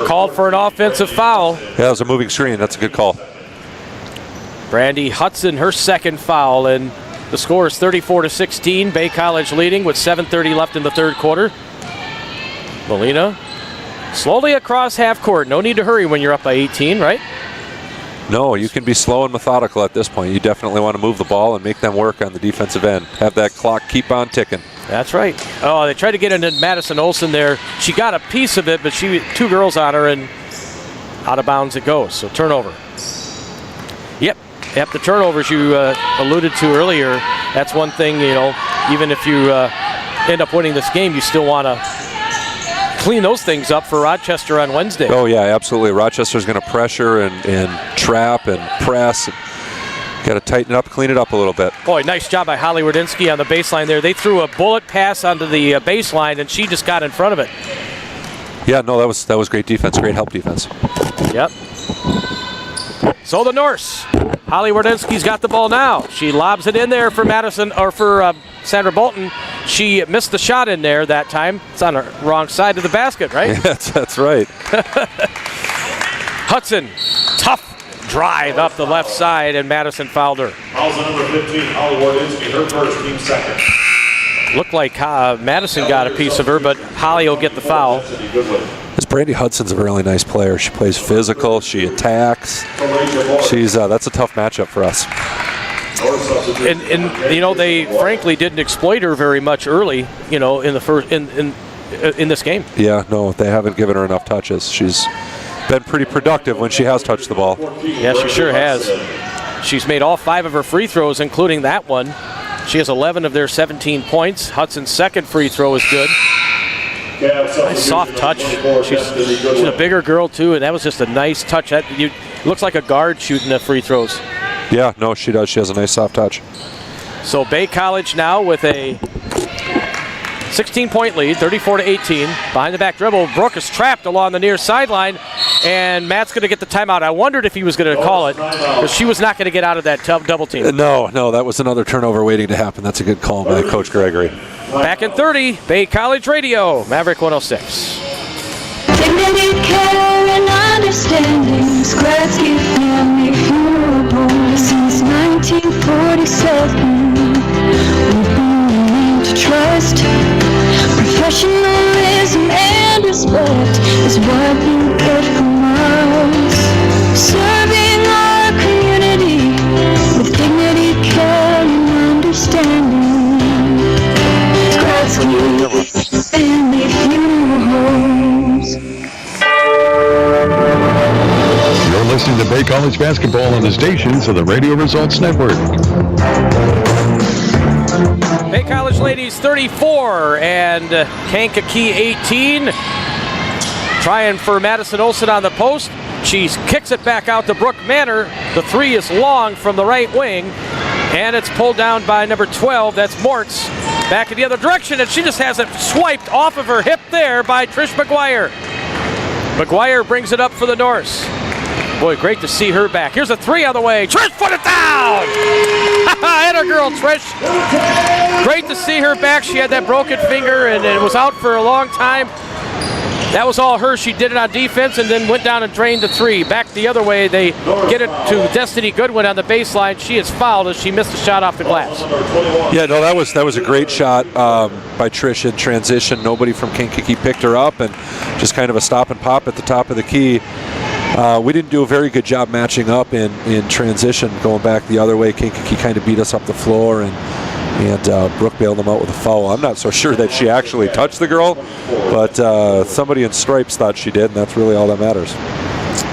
called for an offensive foul. Yeah, that was a moving screen. That's a good call. Brandy Hudson, her second foul, and the score is 34-16. Bay College leading with 7:30 left in the third quarter. Molina slowly across half court. No need to hurry when you're up by 18, right? No, you can be slow and methodical at this point. You definitely want to move the ball and make them work on the defensive end. Have that clock keep on ticking. That's right. Oh, they tried to get into Madison Olson there. She got a piece of it, but two girls on her, and out of bounds it goes. So turnover. Yep, the turnovers you alluded to earlier. That's one thing, even if you end up winning this game, you still want to clean those things up for Rochester on Wednesday. Oh, yeah, absolutely. Rochester's going to pressure and trap and press. Got to tighten it up, clean it up a little bit. Boy, nice job by Holly Wardinsky on the baseline there. They threw a bullet pass onto the baseline, and she just got in front of it. Yeah, no, that was great defense, great help defense. Yep. So the Norse, Holly Wardinsky's got the ball now. She lobs it in there for Sandra Bolton. She missed the shot in there that time. It's on the wrong side of the basket, right? Yes, that's right. Hudson, tough drive up the left side, and Madison fouled her. Fouls on number 15, Holly Wardinsky, her first, team second. Looked like Madison got a piece of her, but Holly will get the foul. This Brandy Hudson's a really nice player. She plays physical, she attacks. That's a tough matchup for us. And they frankly didn't exploit her very much early, in the first in this game. Yeah, no, they haven't given her enough touches. She's been pretty productive when she has touched the ball. Yeah, she sure has. She's made all 5 of her free throws, including that one. She has 11 of their 17 points. Hudson's second free throw is good. Nice soft touch. She's a bigger girl too, and that was just a nice touch. Looks like a guard shooting the free throws. Yeah, no, she does. She has a nice soft touch. So Bay College now with a 16-point lead, 34-18. Behind the back dribble, Brooke is trapped along the near sideline, and Matt's going to get the timeout. I wondered if he was going to call it, because she was not going to get out of that double team. No, that was another turnover waiting to happen. That's a good call by Coach Gregory. Back in 30, Bay College Radio, Maverick 106. Dignity, care, and understanding. Skradsky family funeral home since 1947. We've been learning to trust. Professionalism and respect is what you get from us. Serving our community with dignity, care, and understanding. Skradsky family funeral homes. You're listening to Bay College basketball on the stations of the Radio Results Network. Bay College ladies 34 and Kankakee 18. Trying for Madison Olson on the post. She kicks it back out to Brooke Manor. The 3 is long from the right wing, and it's pulled down by number 12. That's Mortz. Back in the other direction, and she just has it swiped off of her hip there by Trish McGuire. McGuire brings it up for the Norse. Boy, great to see her back. Here's a 3 on the way. Trish put it down! And her girl, Trish. Great to see her back. She had that broken finger and it was out for a long time. That was all her. She did it on defense and then went down and drained the 3. Back the other way, they get it to Destiny Goodwin on the baseline. She is fouled as she missed a shot off the glass. Yeah, no, that was a great shot by Trish in transition. Nobody from Kankakee picked her up, and just kind of a stop and pop at the top of the key. We didn't do a very good job matching up in transition, going back the other way. Kankakee kind of beat us up the floor, and Brooke bailed them out with a foul. I'm not so sure that she actually touched the girl, but somebody in stripes thought she did, and that's really all that matters.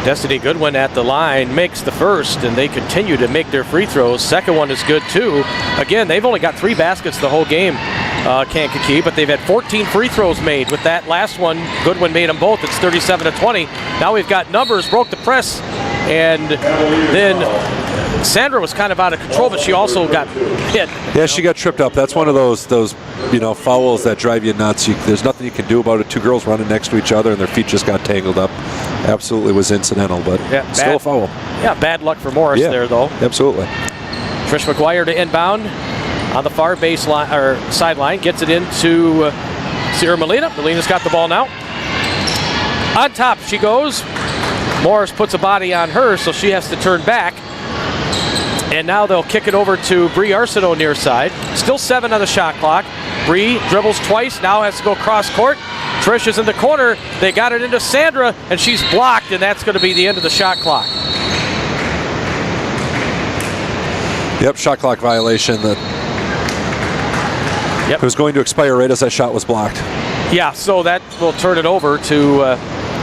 Destiny Goodwin at the line makes the first, and they continue to make their free throws. Second one is good too. Again, they've only got 3 baskets the whole game, Kankakee, but they've had 14 free throws made. With that last one, Goodwin made them both. It's 37-20. Now we've got numbers, broke the press, and then Sandra was kind of out of control, but she also got hit. Yeah, she got tripped up. That's one of those fouls that drive you nuts. There's nothing you can do about it. 2 girls running next to each other, and their feet just got tangled up. Absolutely was incidental, but still a foul. Yeah, bad luck for Morris there, though. Absolutely. Trish McGuire to inbound on the far baseline or sideline, gets it into Sierra Molina. Molina's got the ball now. On top she goes. Morris puts a body on her, so she has to turn back. And now they'll kick it over to Bree Arsenault near side. Still 7 on the shot clock. Bree dribbles twice, now has to go cross court. Trish is in the corner. They got it into Sandra, and she's blocked, and that's going to be the end of the shot clock. Yep, shot clock violation that was going to expire right as that shot was blocked. Yeah, so that will turn it over to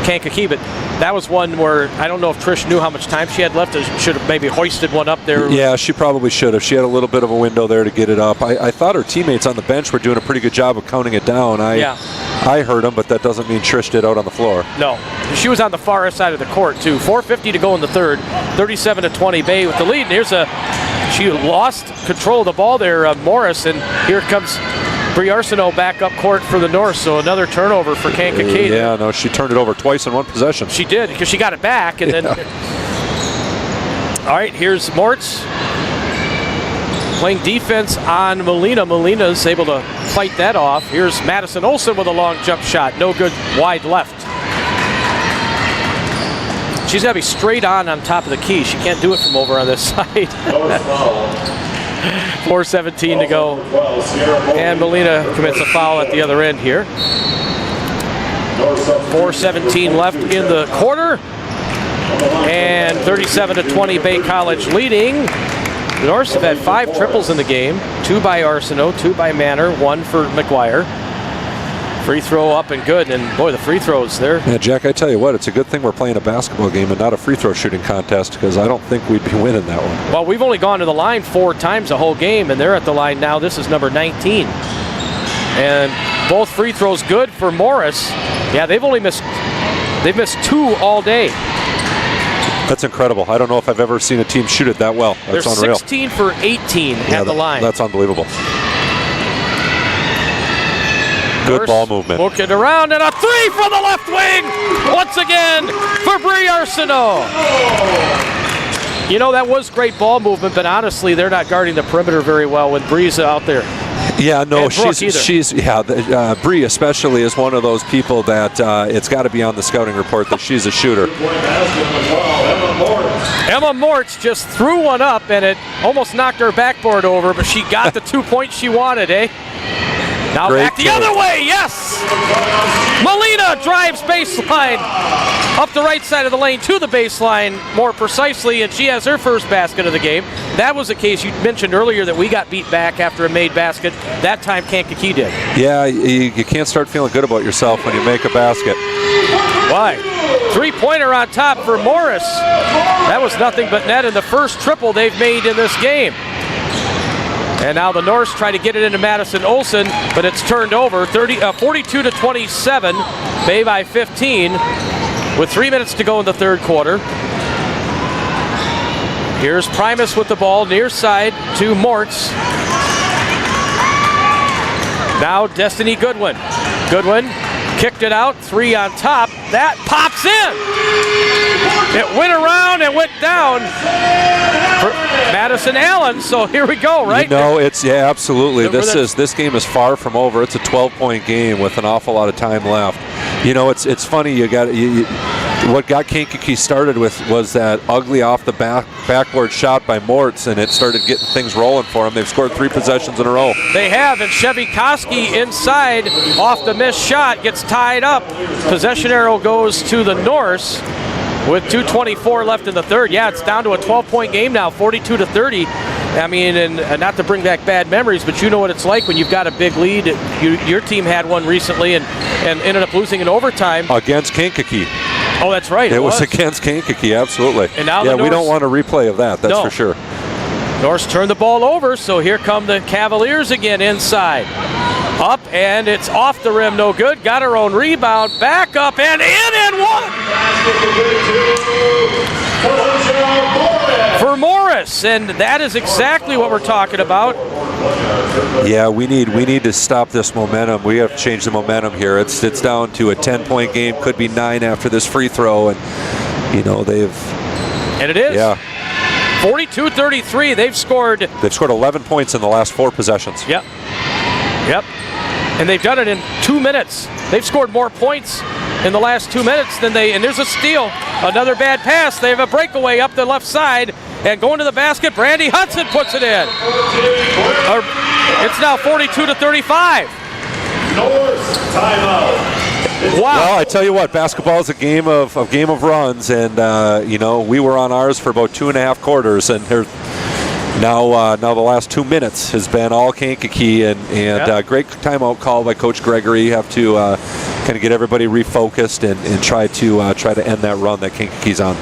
Kankakee, but that was one where I don't know if Trish knew how much time she had left. Should have maybe hoisted one up there. Yeah, she probably should have. She had a little bit of a window there to get it up. I thought her teammates on the bench were doing a pretty good job of counting it down. I heard them, but that doesn't mean Trish did out on the floor. No, she was on the far side of the court too. 4:50 to go in the third. 37-20 Bay with the lead. And she lost control of the ball there, Morris, and here comes Bree Arsenault back up court for the North, so another turnover for Kankakee. Yeah, no, she turned it over twice in one possession. She did, because she got it back, and then... All right, here's Mortz playing defense on Molina. Molina's able to fight that off. Here's Madison Olson with a long jump shot. No good, wide left. She's got to be straight on top of the key. She can't do it from over on this side. 4:17 to go. And Molina commits a foul at the other end here. 4:17 left in the quarter. And 37-20 Bay College leading. The Norse have had 5 triples in the game. 2 by Arsenault, 2 by Manor, 1 for McGuire. Free throw up and good, and boy, the free throws there. Yeah, Jack, I tell you what, it's a good thing we're playing a basketball game and not a free throw shooting contest, because I don't think we'd be winning that one. Well, we've only gone to the line 4 times the whole game, and they're at the line now. This is number 19. And both free throws good for Morris. Yeah, they've missed 2 all day. That's incredible. I don't know if I've ever seen a team shoot it that well. That's they're unreal. 16 for 18 at the line. That's unbelievable. Good ball movement. Look it around, and a 3 from the left wing! Once again for Bree Arsenault. You know, that was great ball movement, but honestly, they're not guarding the perimeter very well when Bree's out there. Yeah, no, she's Bree especially is one of those people that it's got to be on the scouting report that she's a shooter. Emma Mortz just threw one up, and it almost knocked her backboard over, but she got the 2 points she wanted, eh? Now Great back the other way, yes! Molina drives baseline, up the right side of the lane to the baseline more precisely, and she has her first basket of the game. That was the case you mentioned earlier that we got beat back after a made basket. That time Kankakee did. Yeah, you can't start feeling good about yourself when you make a basket. Why? 3-pointer on top for Morris. That was nothing but net in the first triple they've made in this game. And now the Norse try to get it into Madison Olson, but it's turned over. 42-27, Bay by 15, with 3 minutes to go in the third quarter. Here's Primus with the ball, near side to Mortz. Now Destiny Goodwin. Goodwin kicked it out, 3 on top. That pops in. It went around and went down for Madison Allen. So here we go, right? No, absolutely. This game is far from over. It's a 12-point game with an awful lot of time left. You know, it's funny. What got Kankakee started was that ugly off the backboard shot by Mortz, and it started getting things rolling for them. They've scored 3 possessions in a row. They have, and Chevy Koski inside off the missed shot gets tied up. Possession arrow goes to the Norse with 2:24 left in the third. Yeah, it's down to a 12-point game now, 42-30. I mean, and not to bring back bad memories, but you know what it's like when you've got a big lead. Your team had one recently and ended up losing in overtime. Against Kankakee. Oh, that's right. It was against Kankakee, absolutely. And now we don't want a replay of that, that's for sure. Norse turned the ball over, so here come the Cavaliers again inside. Up, and it's off the rim, no good. Got her own rebound, back up, and in and one! For Morris, and that is exactly what we're talking about. Yeah, we need to stop this momentum. We have to change the momentum here. It's down to a 10-point game, could be 9 after this free throw, and And it is. Yeah. 42-33. They've scored 11 points in the last 4 possessions. Yep. And they've done it in 2 minutes. They've scored more points in the last 2 minutes than and there's a steal. Another bad pass. They have a breakaway up the left side, and going to the basket, Brandy Hudson puts it in. It's now 42-35. North timeout. Wow. Well, I tell you what, basketball is a game of runs, and we were on ours for about 2.5 quarters, and now the last 2 minutes has been all Kankakee, and great timeout call by Coach Gregory. You have to kind of get everybody refocused and try to end that run that Kankakee's on.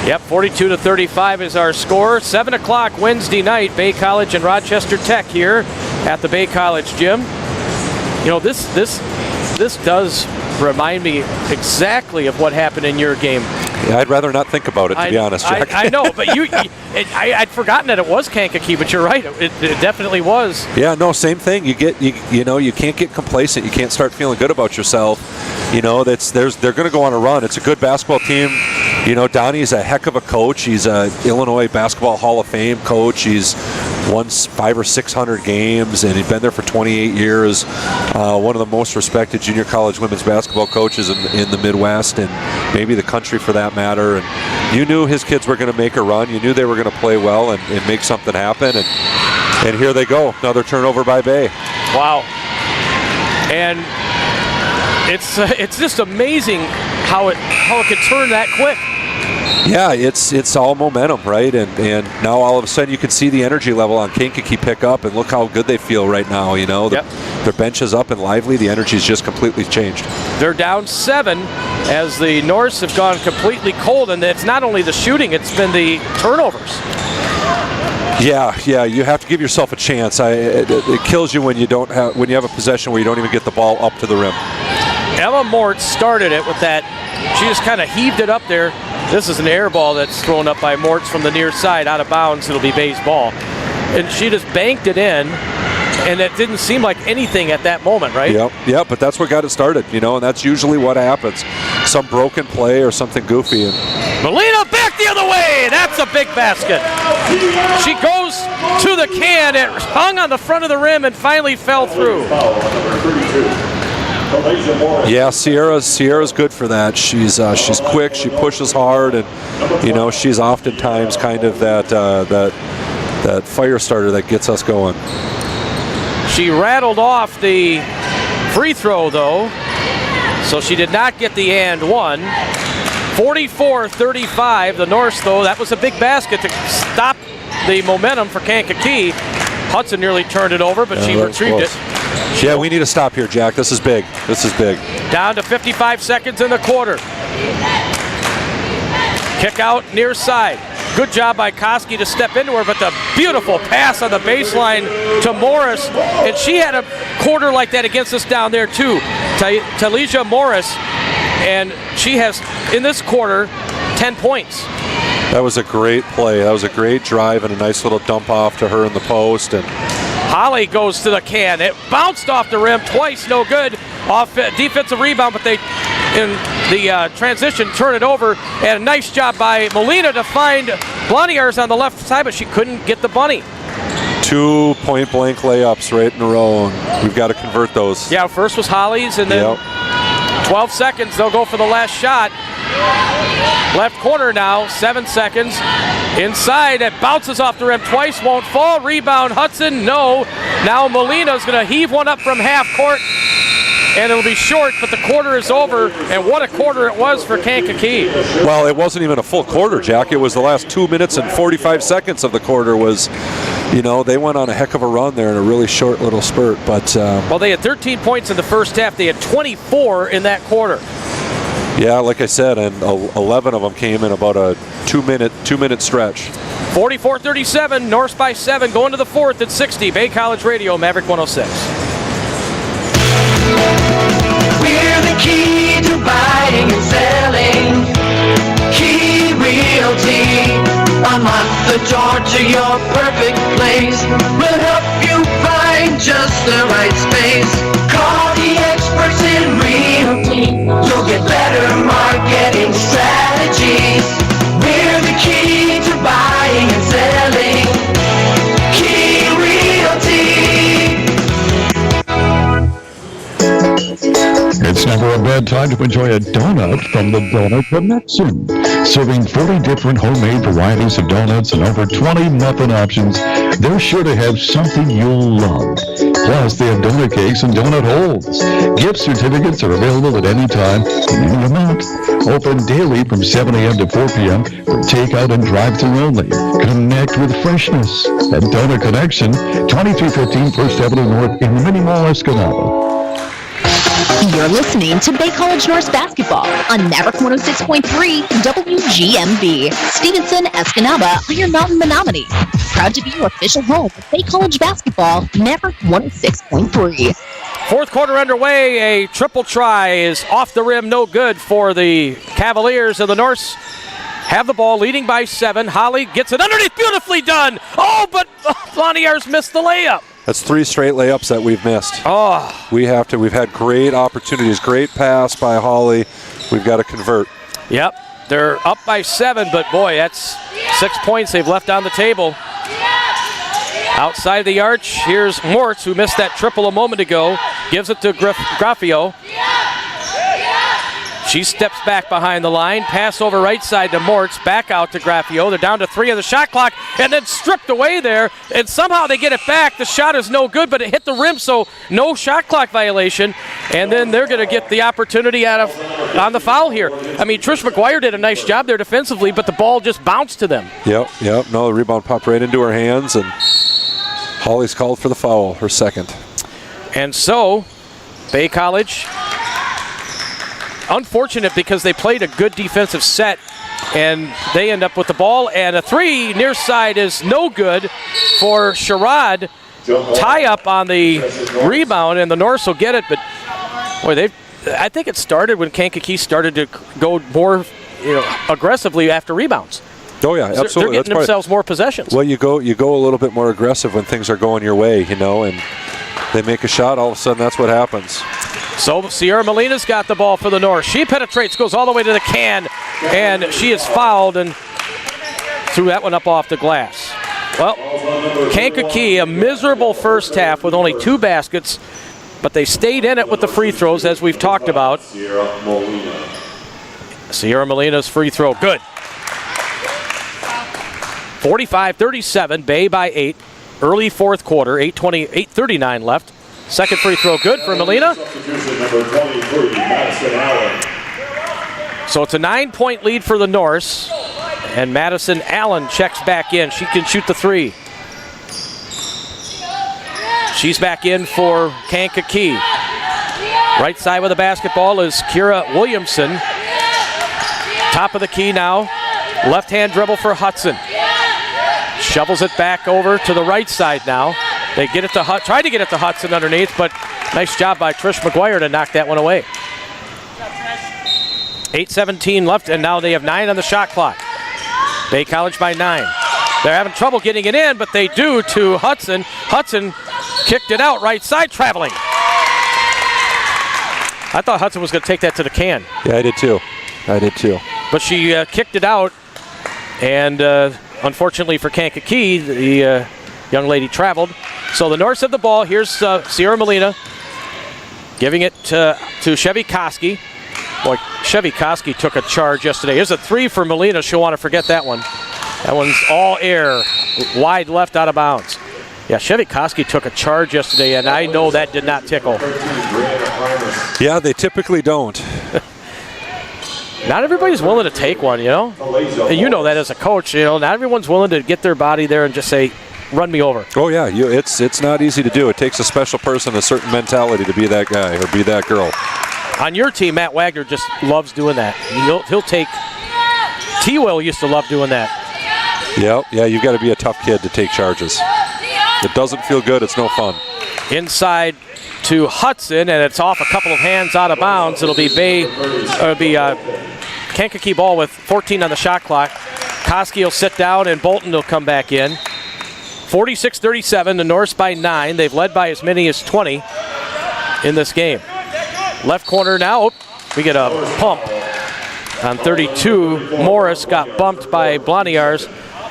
Yep, 42-35 is our score. 7 o'clock Wednesday night, Bay College and Rochester Tech here at the Bay College gym. You know, this does remind me exactly of what happened in your game. Yeah, I'd rather not think about it, to be honest, Jack. I know, but I'd forgotten that it was Kankakee, but you're right. It definitely was. Yeah, no, same thing. You can't get complacent. You can't start feeling good about yourself. They're going to go on a run. It's a good basketball team. Donnie's a heck of a coach. He's a Illinois Basketball Hall of Fame coach. He's won 500 or 600 games, and he'd been there for 28 years. One of the most respected junior college women's basketball coaches in the Midwest, and maybe the country for that matter. And you knew his kids were going to make a run. You knew they were going to play well and make something happen. And here they go. Another turnover by Bay. Wow. And it's just amazing how it could turn that quick. Yeah, it's all momentum, right? And now all of a sudden you can see the energy level on Kankakee pick up, and look how good they feel right now. Their bench is up and lively. The energy's just completely changed. They're down 7 as the Norse have gone completely cold, and it's not only the shooting, it's been the turnovers. Yeah, you have to give yourself a chance. It kills you when you have a possession where you don't even get the ball up to the rim. Emma Mortz started it with that. She just kind of heaved it up there. This is an air ball that's thrown up by Mortz from the near side, out of bounds. It'll be Bay's ball. And she just banked it in, and it didn't seem like anything at that moment, right? Yep, but that's what got it started, and that's usually what happens. Some broken play or something goofy. Molina back the other way. That's a big basket. She goes to the can. It hung on the front of the rim and finally fell through. Yeah, Sierra's good for that. She's quick. She pushes hard, and she's oftentimes kind of that fire starter that gets us going. She rattled off the free throw though, so she did not get the and one. 44-35. The Norse though, that was a big basket to stop the momentum for Kankakee. Hudson nearly turned it over, but she retrieved it. Yeah, we need to stop here, Jack. This is big. Down to 55 seconds in the quarter. Kick out near side. Good job by Koski to step into her, but the beautiful pass on the baseline to Morris. And she had a quarter like that against us down there too. Talijah Morris. And she has, in this quarter, 10 points. That was a great play. That was a great drive and a nice little dump off to her in the post. And Holly goes to the can. It bounced off the rim twice, no good. Off defensive rebound, but they, in the transition, turn it over. And a nice job by Molina to find Bloniers on the left side, but she couldn't get the bunny. 2 point-blank layups right in a row, and we've got to convert those. Yeah, first was Holly's, and then 12 seconds, they'll go for the last shot. Left corner now, 7 seconds. Inside, it bounces off the rim twice, won't fall. Rebound, Hudson, no. Now Molina's going to heave one up from half court, and it'll be short, but the quarter is over, and what a quarter it was for Kankakee. Well, it wasn't even a full quarter, Jack. It was the last 2 minutes and 45 seconds of the quarter was, they went on a heck of a run there in a really short little spurt. But well, they had 13 points in the first half. They had 24 in that quarter. Yeah, like I said, and 11 of them came in about a two-minute stretch. 44-37, Norse by 7, going to the fourth at 60. Bay College Radio, Maverick 106. We're the key to buying and selling. Key Realty. Unlock the door to your perfect place. We'll help you find just the right space. Call the experts in realty. You'll get better marketing strategies. We're the key to buying and selling. Key Realty. It's never a bad time to enjoy a donut from the Donut Connection. Serving 40 different homemade varieties of donuts and over 20 muffin options, they're sure to have something you'll love. Plus, they have donut cakes and donut holes. Gift certificates are available at any time in any amount. Open daily from 7 a.m. to 4 p.m. for takeout and drive-thru only. Connect with freshness at Donut Connection, 2315 First Avenue North in the Mini Mall, Escanaba. You're listening to Bay College North basketball on Maverick 106.3 WGMB. Stevenson, Escanaba, Iron Mountain, Menominee. Proud to be your official home of Bay College basketball, Maverick 106.3. Fourth quarter underway. A triple try is off the rim, no good for the Cavaliers of the Norse. Have the ball, leading by 7. Holly gets it underneath, beautifully done. Oh, but Blondiers missed the layup. That's 3 straight layups that we've missed. Oh. We've had great opportunities. Great pass by Holly. We've got to convert. Yep. They're up by 7, but boy, that's 6 points they've left on the table. Outside the arch, here's Moritz, who missed that triple a moment ago. Gives it to Graffio. She steps back behind the line. Pass over right side to Moritz. Back out to Graffio. They're down to 3 on the shot clock and then stripped away there. And somehow they get it back. The shot is no good, but it hit the rim, so no shot clock violation. And then they're going to get the opportunity on the foul here. I mean, Trish McGuire did a nice job there defensively, but the ball just bounced to them. Yep. No, the rebound popped right into her hands, and Holly's called for the foul, her second. And so, Bay College, unfortunate because they played a good defensive set, and they end up with the ball. And a 3 near side is no good for Sherrod. Tie up on the rebound, and the Norse will get it. But boy, I think it started when Kankakee started to go more, aggressively after rebounds. Oh yeah, absolutely. They're getting themselves more possessions. Well, you go a little bit more aggressive when things are going your way, and they make a shot. All of a sudden, that's what happens. So Sierra Molina's got the ball for the North. She penetrates, goes all the way to the can, and she is fouled and threw that one up off the glass. Well, Kankakee, a miserable first half with only 2 baskets, but they stayed in it with the free throws, as we've talked about. Sierra Molina's free throw, good. 45-37, Bay by 8. Early fourth quarter, 8:39 left. Second free throw good for Molina. So it's a 9-point lead for the Norse. And Madison Allen checks back in. She can shoot the 3. She's back in for Kankakee. Right side with the basketball is Kira Williamson. Top of the key now. Left-hand dribble for Hudson. Shovels it back over to the right side now. They get it to tried to get it to Hudson underneath, but nice job by Trish McGuire to knock that one away. 8:17 left, and now they have 9 on the shot clock. Bay College by 9. They're having trouble getting it in, but they do to Hudson. Hudson kicked it out right side, traveling. I thought Hudson was going to take that to the can. Yeah, I did too. But she kicked it out, and unfortunately for Kankakee, the young lady traveled. So the Norse have the ball. Here's Sierra Molina giving it to Chevy Koski. Boy, Chevy Koski took a charge yesterday. Here's a 3 for Molina. She'll want to forget that one. That one's all air, wide left, out of bounds. Yeah, Chevy Koski took a charge yesterday, and I know that did not tickle. Yeah, they typically don't. Not everybody's willing to take one, And you know that as a coach, not everyone's willing to get their body there and just say, run me over. Oh, yeah, it's not easy to do. It takes a special person, a certain mentality to be that guy or be that girl. On your team, Matt Wagner just loves doing that. He'll take... T-Will used to love doing that. Yeah, you've got to be a tough kid to take charges. It doesn't feel good. It's no fun. Inside to Hudson, and it's off a couple of hands out of bounds. It'll be Kankakee ball with 14 on the shot clock. Koski will sit down, and Bolton will come back in. 46-37, the Norse by 9. They've led by as many as 20 in this game. Left corner now. We get a pump on 32. Morris got bumped by Blondiers,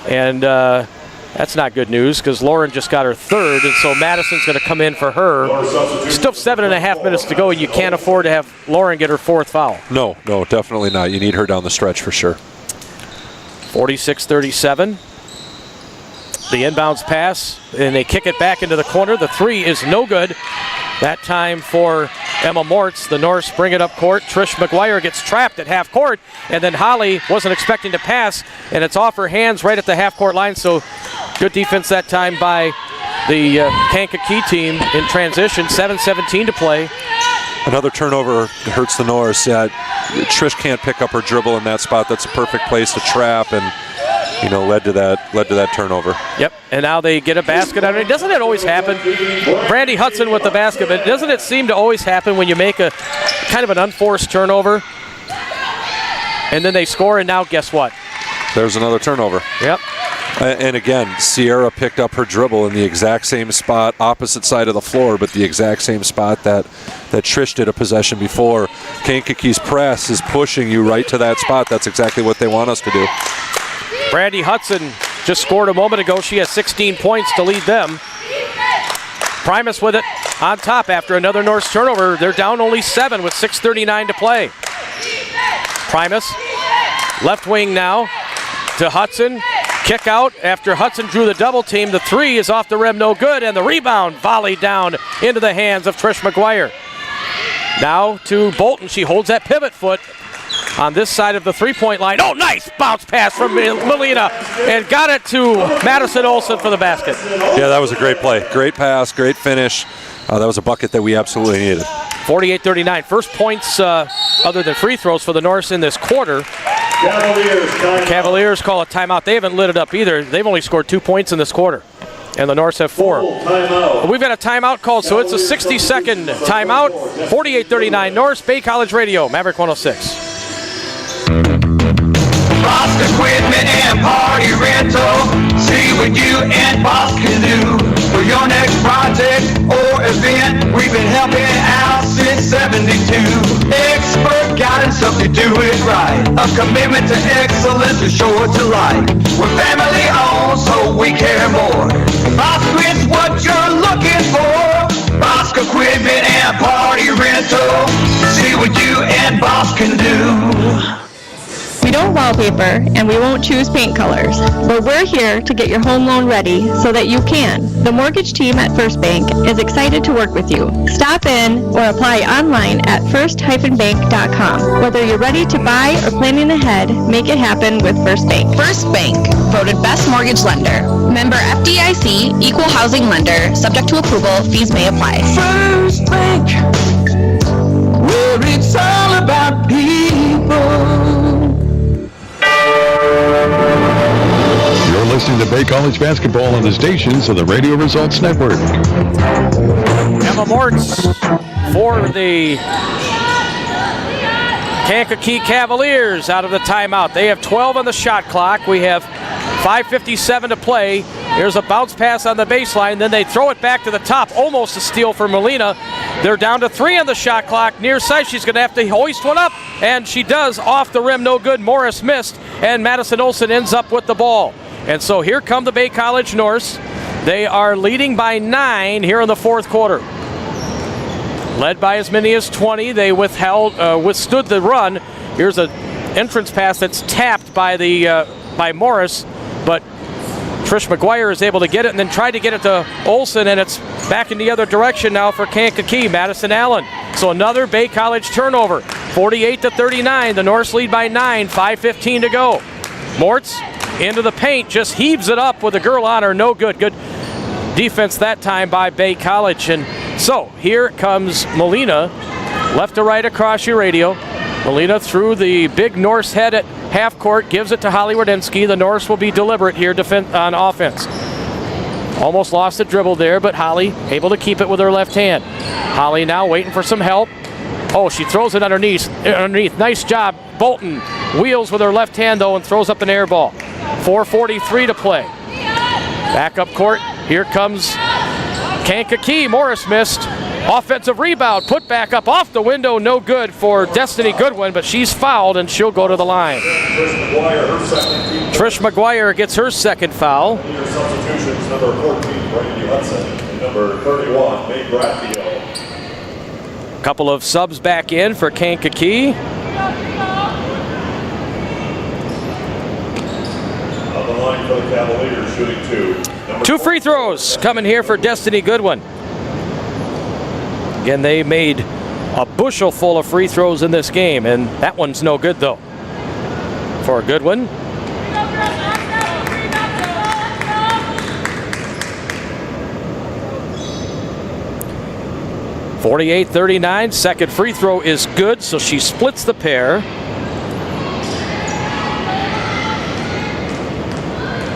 and that's not good news because Lauren just got her 3rd, and so Madison's going to come in for her. Still 7.5 minutes to go, and you can't afford to have Lauren get her 4th foul. No, definitely not. You need her down the stretch for sure. 46-37. The inbounds pass, and they kick it back into the corner. The three is no good. That time for Emma Mortz. The Norse bring it up court. Trish McGuire gets trapped at half court, and then Holly wasn't expecting to pass, and it's off her hands right at the half court line. So good defense that time by the Kankakee team in transition. 7:17 to play. Another turnover hurts the Norse. Trish can't pick up her dribble in that spot. That's a perfect place to trap, and led to that turnover. Yep, and now they get a basket underneath. Doesn't it always happen? Brandy Hudson with the basket, but doesn't it seem to always happen when you make a kind of an unforced turnover? And then they score, and now guess what? There's another turnover. Yep. And again, Sierra picked up her dribble in the exact same spot, opposite side of the floor, but the exact same spot that Trish did a possession before. Kankakee's press is pushing you right to that spot. That's exactly what they want us to do. Brandy Hudson just scored a moment ago. She has 16 points to lead them. Primus with it on top after another Norse turnover. They're down only 7 with 6:39 to play. Primus, left wing now to Hudson. Kick out after Hudson drew the double team. The three is off the rim, no good, and the rebound volleyed down into the hands of Trish McGuire. Now to Bolton. She holds that pivot foot on this side of the three-point line. Oh, nice bounce pass from Melina, and got it to Madison Olson for the basket. Yeah, that was a great play. Great pass, great finish. That was a bucket that we absolutely needed. 48-39. First points other than free throws for the Norse in this quarter. Cavaliers call a timeout. They haven't lit it up either. They've only scored 2 points in this quarter, and the Norse have 4. We've got a timeout called, so it's a 60-second timeout. 48-39 Norse, Bay College Radio, Maverick 106. Boss Equipment and Party Rental. See what you and Boss can do for your next project or event. We've been helping out since 72. Expert guidance, help you do it right. A commitment to excellence is sure to like. We're family owned, so we care more. Boss Equipment's what you're looking for. Boss Equipment and Party Rental. See what you and Boss can do. We don't wallpaper, and we won't choose paint colors, but we're here to get your home loan ready so that you can. The mortgage team at First Bank is excited to work with you. Stop in or apply online at first-bank.com. Whether you're ready to buy or planning ahead, make it happen with First Bank. First Bank, voted best mortgage lender. Member FDIC, equal housing lender. Subject to approval, fees may apply. First Bank, where it's all about people. You're listening to Bay College basketball on the stations of the Radio Results Network. Emma Mortz for the Kankakee Cavaliers out of the timeout. They have 12 on the shot clock. We have 5:57 to play. Here's a bounce pass on the baseline. Then they throw it back to the top. Almost a steal for Melina. They're down to 3 on the shot clock. Near side, she's going to have to hoist one up. And she does. Off the rim, no good. Morris missed. And Madison Olson ends up with the ball. And so here come the Bay College Norse. They are leading by 9 here in the fourth quarter. Led by as many as 20. They withstood the run. Here's an entrance pass that's tapped by Morris, but Trish McGuire is able to get it and then tried to get it to Olson, and it's back in the other direction now for Kankakee, Madison Allen. So another Bay College turnover. 48-39. The Norse lead by 9. 5:15 to go. Mortz into the paint, just heaves it up with a girl on her. No good. Good defense that time by Bay College. And so here comes Melina, left to right across your radio. Melina through the big Norse head at half court, gives it to Holly Wardensky. The Norse will be deliberate here on offense. Almost lost the dribble there, but Holly able to keep it with her left hand. Holly now waiting for some help. Oh, she throws it underneath. Nice job. Bolton wheels with her left hand, though, and throws up an air ball. 4:43 to play. Back up court. Here comes Kankakee. Morris missed. Offensive rebound. Put back up off the window. No good for Destiny Goodwin, but she's fouled, and she'll go to the line. Trish McGuire gets her second foul. Your substitutions, number 14, Brandy Hudson, and number 31, May Bradfield. Couple of subs back in for line for the Cavaliers, shooting 2. 2 free throws coming here for Destiny Goodwin. Again, they made a bushel full of free throws in this game, and that one's no good, though, for Goodwin. .38-39, second free throw is good, so she splits the pair.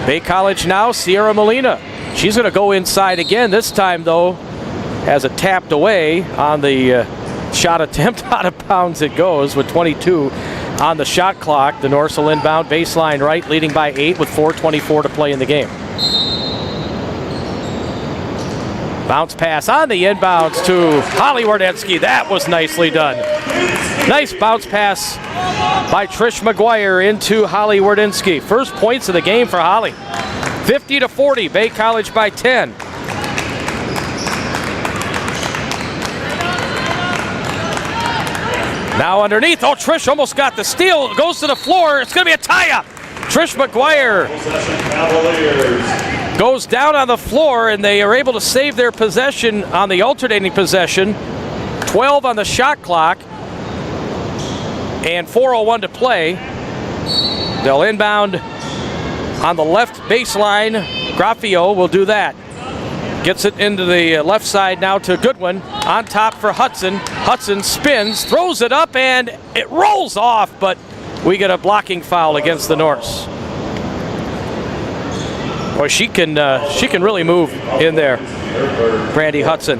Bay College now, Sierra Molina. She's going to go inside again. This time, though, has it tapped away on the shot attempt. Out of bounds it goes with 22 on the shot clock. The Norse will inbound baseline right, leading by 8 with 4:24 to play in the game. Bounce pass on the inbounds to Holly Wardensky. That was nicely done. Nice bounce pass by Trish McGuire into Holly Wardensky. First points of the game for Holly. 50-40, Bay College by 10. Now underneath, oh, Trish almost got the steal. Goes to the floor, it's gonna be a tie-up. Trish McGuire goes down on the floor, and they are able to save their possession on the alternating possession. 12 on the shot clock, and 4:01 to play. They'll inbound on the left baseline. Graffio will do that. Gets it into the left side now to Goodwin. On top for Hudson. Hudson spins, throws it up, and it rolls off, but we get a blocking foul against the Norse. Boy, she can really move in there, Brandy Hudson.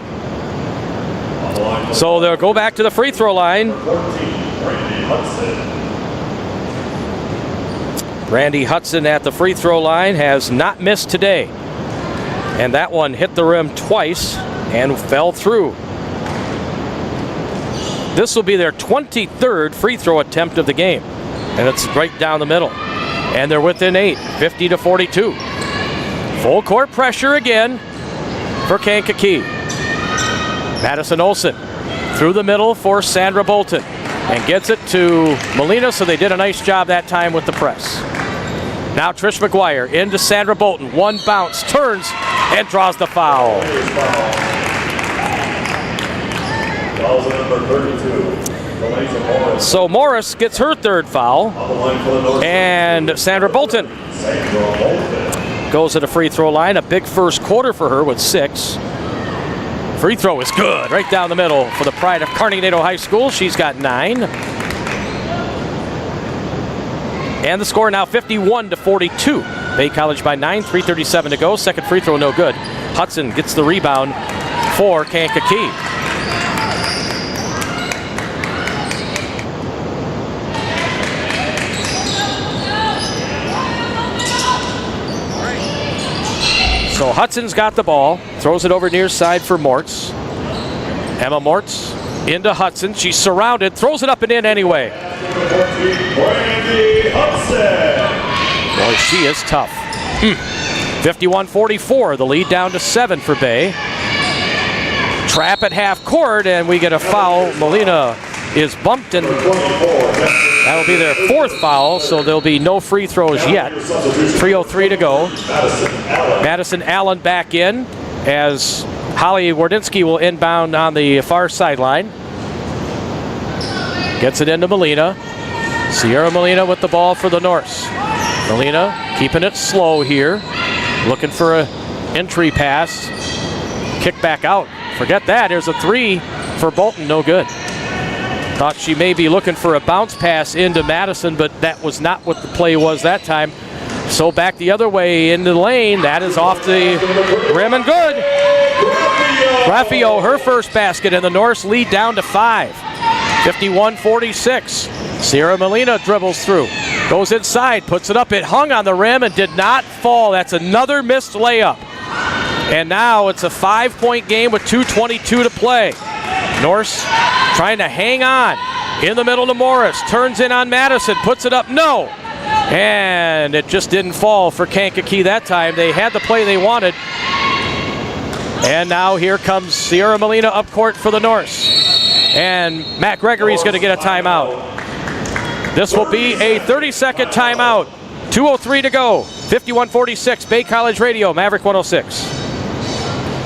So they'll go back to the free throw line. Brandy Hudson at the free throw line has not missed today. And that one hit the rim twice and fell through. This will be their 23rd free throw attempt of the game. And it's right down the middle. And they're within 8, 50-42. Full court pressure again for Kankakee. Madison Olsen through the middle for Sandra Bolton and gets it to Molina, so they did a nice job that time with the press. Now Trish McGuire into Sandra Bolton. One bounce, turns, and draws the foul. Fouls at number 32. So Morris gets her third foul, and Sandra Bolton goes to the free throw line. A big first quarter for her with 6. Free throw is good, right down the middle for the pride of Kearney-Nadeau High School. She's got 9. And the score now 51-42. Bay College by 9, 3:37 to go. Second free throw no good. Hudson gets the rebound for Kankakee. So Hudson's got the ball, throws it over near side for Mortz. Emma Mortz into Hudson. She's surrounded, throws it up and in anyway. Boy, she is tough. 51-44, the lead down to 7 for Bay. Trap at half court, and we get a foul. Molina is bumped, and that will be their 4th foul, so there'll be no free throws yet. 3:03 to go. Madison Allen back in as Holly Wardensky will inbound on the far sideline. Gets it into Molina. Sierra Molina with the ball for the Norse. Molina keeping it slow here. Looking for an entry pass. Kick back out. Forget that. There's a 3 for Bolton. No good. Thought she may be looking for a bounce pass into Madison, but that was not what the play was that time. So back the other way into the lane. That is off the rim and good. Raffio, her first basket, and the Norse lead down to 5. 51-46. Sierra Molina dribbles through. Goes inside, puts it up. It hung on the rim and did not fall. That's another missed layup. And now it's a 5-point game with 2:22 to play. Norse trying to hang on. In the middle to Morris. Turns in on Madison. Puts it up. No. And it just didn't fall for Kankakee that time. They had the play they wanted. And now here comes Sierra Molina up court for the Norse. And Matt Gregory's going to get a timeout. This will be a 30-second timeout. 2:03 to go. 51-46, Bay College Radio, Maverick 106.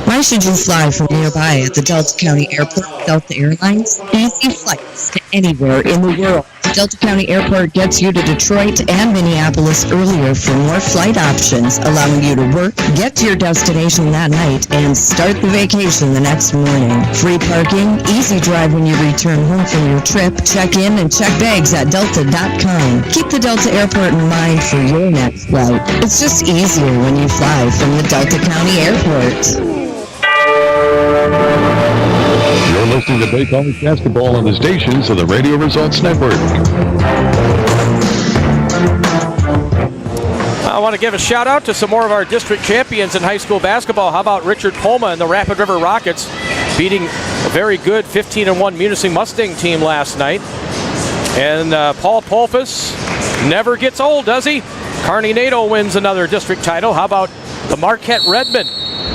Why should you fly from nearby at the Delta County Airport with Delta Airlines? Easy flights to anywhere in the world. Delta County Airport gets you to Detroit and Minneapolis earlier for more flight options, allowing you to work, get to your destination that night, and start the vacation the next morning. Free parking, easy drive when you return home from your trip. Check in and check bags at delta.com. Keep the Delta Airport in mind for your next flight. It's just easier when you fly from the Delta County Airport. You're listening to Bay College basketball on the stations of the Radio Results Network. I want to give a shout out to some more of our district champions in high school basketball. How about Richard Poma and the Rapid River Rockets beating a very good 15-1 Munising Mustang team last night. And Paul Polfus never gets old, does he? Kearney Nato wins another district title. How about the Marquette Redmen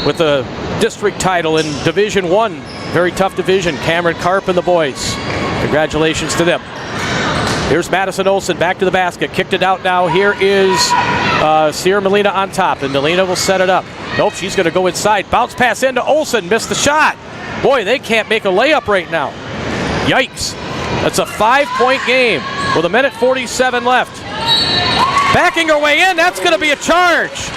with the district title in Division 1. Very tough division. Cameron Karp and the boys. Congratulations to them. Here's Madison Olsen back to the basket. Kicked it out now. Here is Sierra Molina on top, and Molina will set it up. Nope, she's going to go inside. Bounce pass into Olsen. Missed the shot. Boy, they can't make a layup right now. Yikes. That's a 5-point game with 1:47 left. Backing her way in. That's going to be a charge.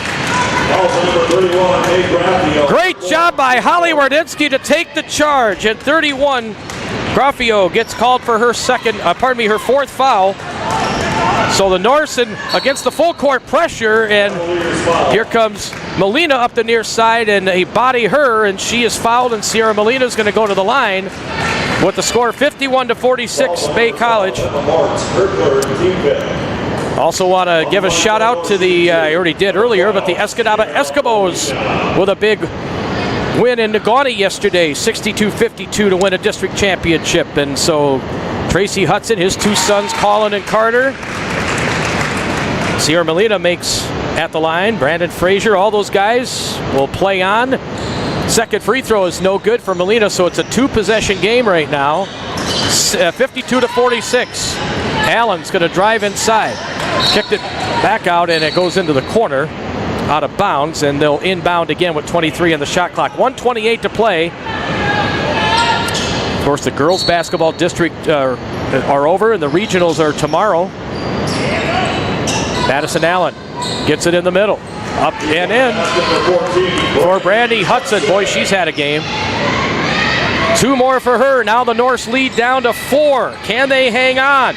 Great job by Holly Wardinsky to take the charge. At 31, Graffio gets called for her her fourth foul. So the Norsen against the full court pressure, and here comes Molina up the near side, and they body her, and she is fouled, and Sierra Molina is going to go to the line with the score 51-46, Bay College. Also want to give a shout out to the, I already did earlier, but the Escanaba Eskimos with a big win in Negaunee yesterday, 62-52 to win a district championship. And so Tracy Hudson, his two sons, Colin and Carter. Sierra Molina makes at the line. Brandon Frazier, all those guys will play on. Second free throw is no good for Molina, so it's a two-possession game right now. 52-46. Allen's going to drive inside. Kicked it back out, and it goes into the corner, out of bounds, and they'll inbound again with 23 on the shot clock. 1:28 to play. Of course, the girls' basketball district are over, and the regionals are tomorrow. Madison Allen gets it in the middle. Up and in for Brandy Hudson. Boy, she's had a game. Two more for her. Now the Norse lead down to 4. Can they hang on?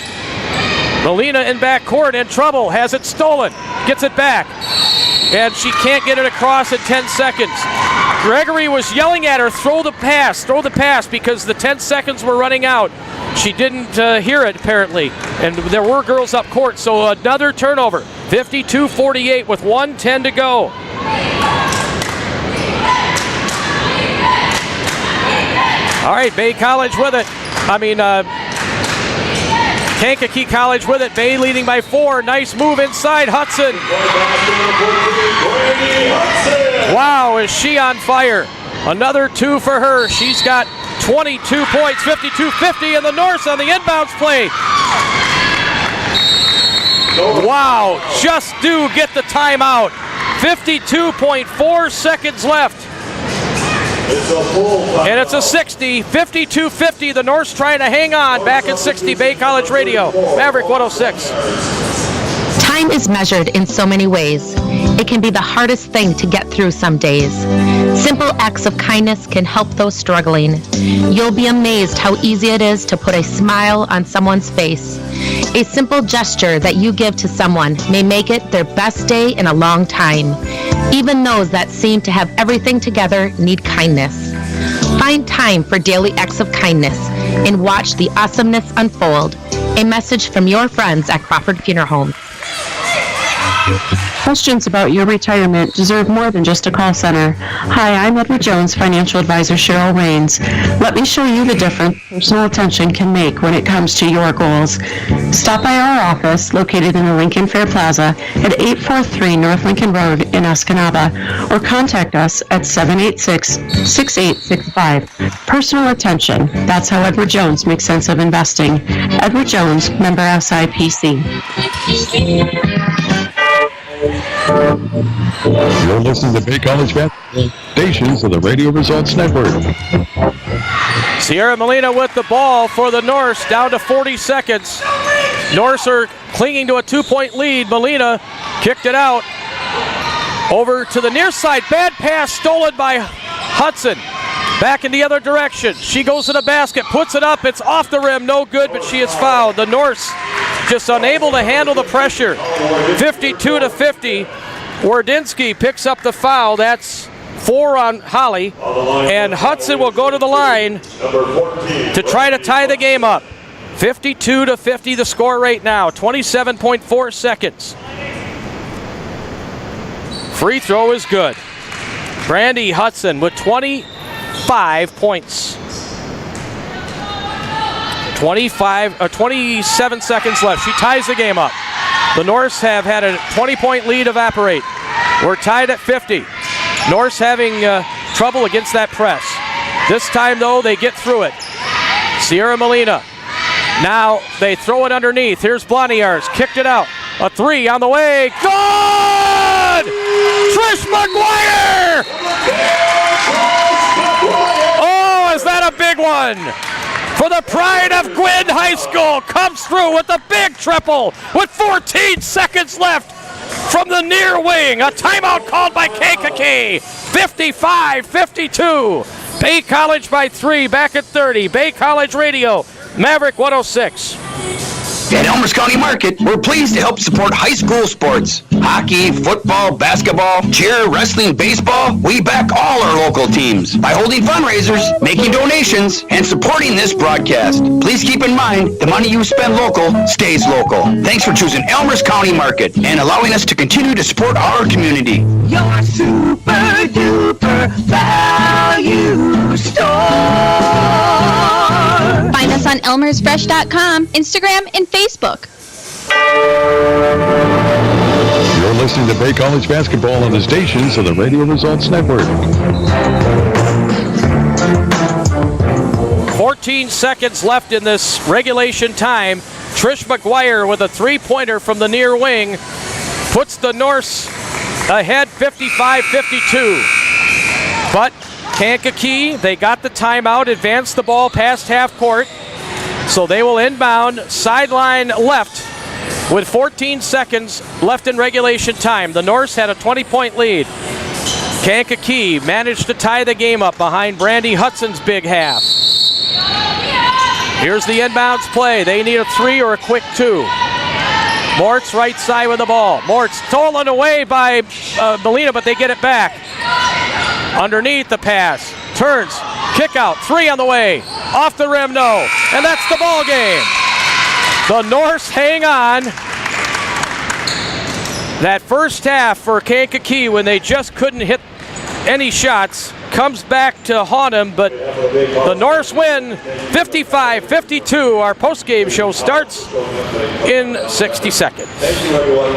Molina in backcourt in trouble. Has it stolen. Gets it back. And she can't get it across in 10 seconds. Gregory was yelling at her, throw the pass, because the 10 seconds were running out. She didn't hear it, apparently. And there were girls up court, so another turnover. 52-48 with 1:10 to go. All right, Bay College with it. Kankakee College with it. Bay leading by 4. Nice move inside. Hudson. Wow, is she on fire. Another 2 for her. She's got 22 points, 52-50, and the Norse on the inbounds play. Wow, just do get the timeout. 52.4 seconds left. And it's a 60, 52-50. The Norse trying to hang on. Back at 60, Bay College Radio, Maverick 106. Time is measured in so many ways. It can be the hardest thing to get through some days. Simple acts of kindness can help those struggling. You'll be amazed how easy it is to put a smile on someone's face. A simple gesture that you give to someone may make it their best day in a long time. Even those that seem to have everything together need kindness. Find time for daily acts of kindness and watch the awesomeness unfold. A message from your friends at Crawford Funeral Home. Questions about your retirement deserve more than just a call center. Hi, I'm Edward Jones, financial advisor Cheryl Rains. Let me show you the difference personal attention can make when it comes to your goals. Stop by our office, located in the Lincoln Fair Plaza at 843 North Lincoln Road in Escanaba, or contact us at 786-6865. Personal attention. That's how Edward Jones makes sense of investing. Edward Jones, member SIPC. You're listening to Bay College Basketball Stations of the Radio Results Network. Sierra Molina with the ball for the Norse, down to 40 seconds. Norse are clinging to a 2-point lead. Molina kicked it out. Over to the near side. Bad pass stolen by Hudson. Back in the other direction. She goes to the basket, puts it up. It's off the rim. No good, but she is fouled. The Norse just unable to handle the pressure. 52-50. Wardinsky picks up the foul. That's 4 on Holly. And Hudson will go to the line to try to tie the game up. 52-50 the score right now. 27.4 seconds. Free throw is good. Brandy Hudson with 25 points. 27 seconds left. She ties the game up. The Norse have had a 20-point lead evaporate. We're tied at 50. Norse having trouble against that press. This time, though, they get through it. Sierra Molina. Now they throw it underneath. Here's Bloniers. Kicked it out. A 3 on the way. Good! Trish McGuire! Oh, is that a big one? For the pride of Gwynn High School, comes through with a big triple with 14 seconds left from the near wing. A timeout called by Kankakee. 55-52. Bay College by 3, back at 30. Bay College Radio, Maverick 106. At Elmers County Market, we're pleased to help support high school sports. Hockey, football, basketball, cheer, wrestling, baseball. We back all our local teams by holding fundraisers, making donations, and supporting this broadcast. Please keep in mind, the money you spend local stays local. Thanks for choosing Elmers County Market and allowing us to continue to support our community. Your super duper value store. Find us on elmersfresh.com, Instagram, and Facebook. You're listening to Bay College Basketball on the stations of the Radio Results Network. 14 seconds left in this regulation time. Trish McGuire with a 3-pointer from the near wing puts the Norse ahead 55-52. But Kankakee, they got the timeout, advanced the ball past half court. So they will inbound sideline left with 14 seconds left in regulation time. The Norse had a 20-point lead. Kankakee managed to tie the game up behind Brandy Hudson's big half. Here's the inbounds play. They need a 3 or a quick 2. Mortz right side with the ball. Mortz stolen away by Molina, but they get it back. Underneath the pass. Turns. Kick out. 3 on the way. Off the rim, no. And that's the ball game. The Norse hang on. That first half for Kankakee, when they just couldn't hit any shots, comes back to haunt them, but the Norse win 55-52. Our post-game show starts in 60 seconds. Thank you, everyone.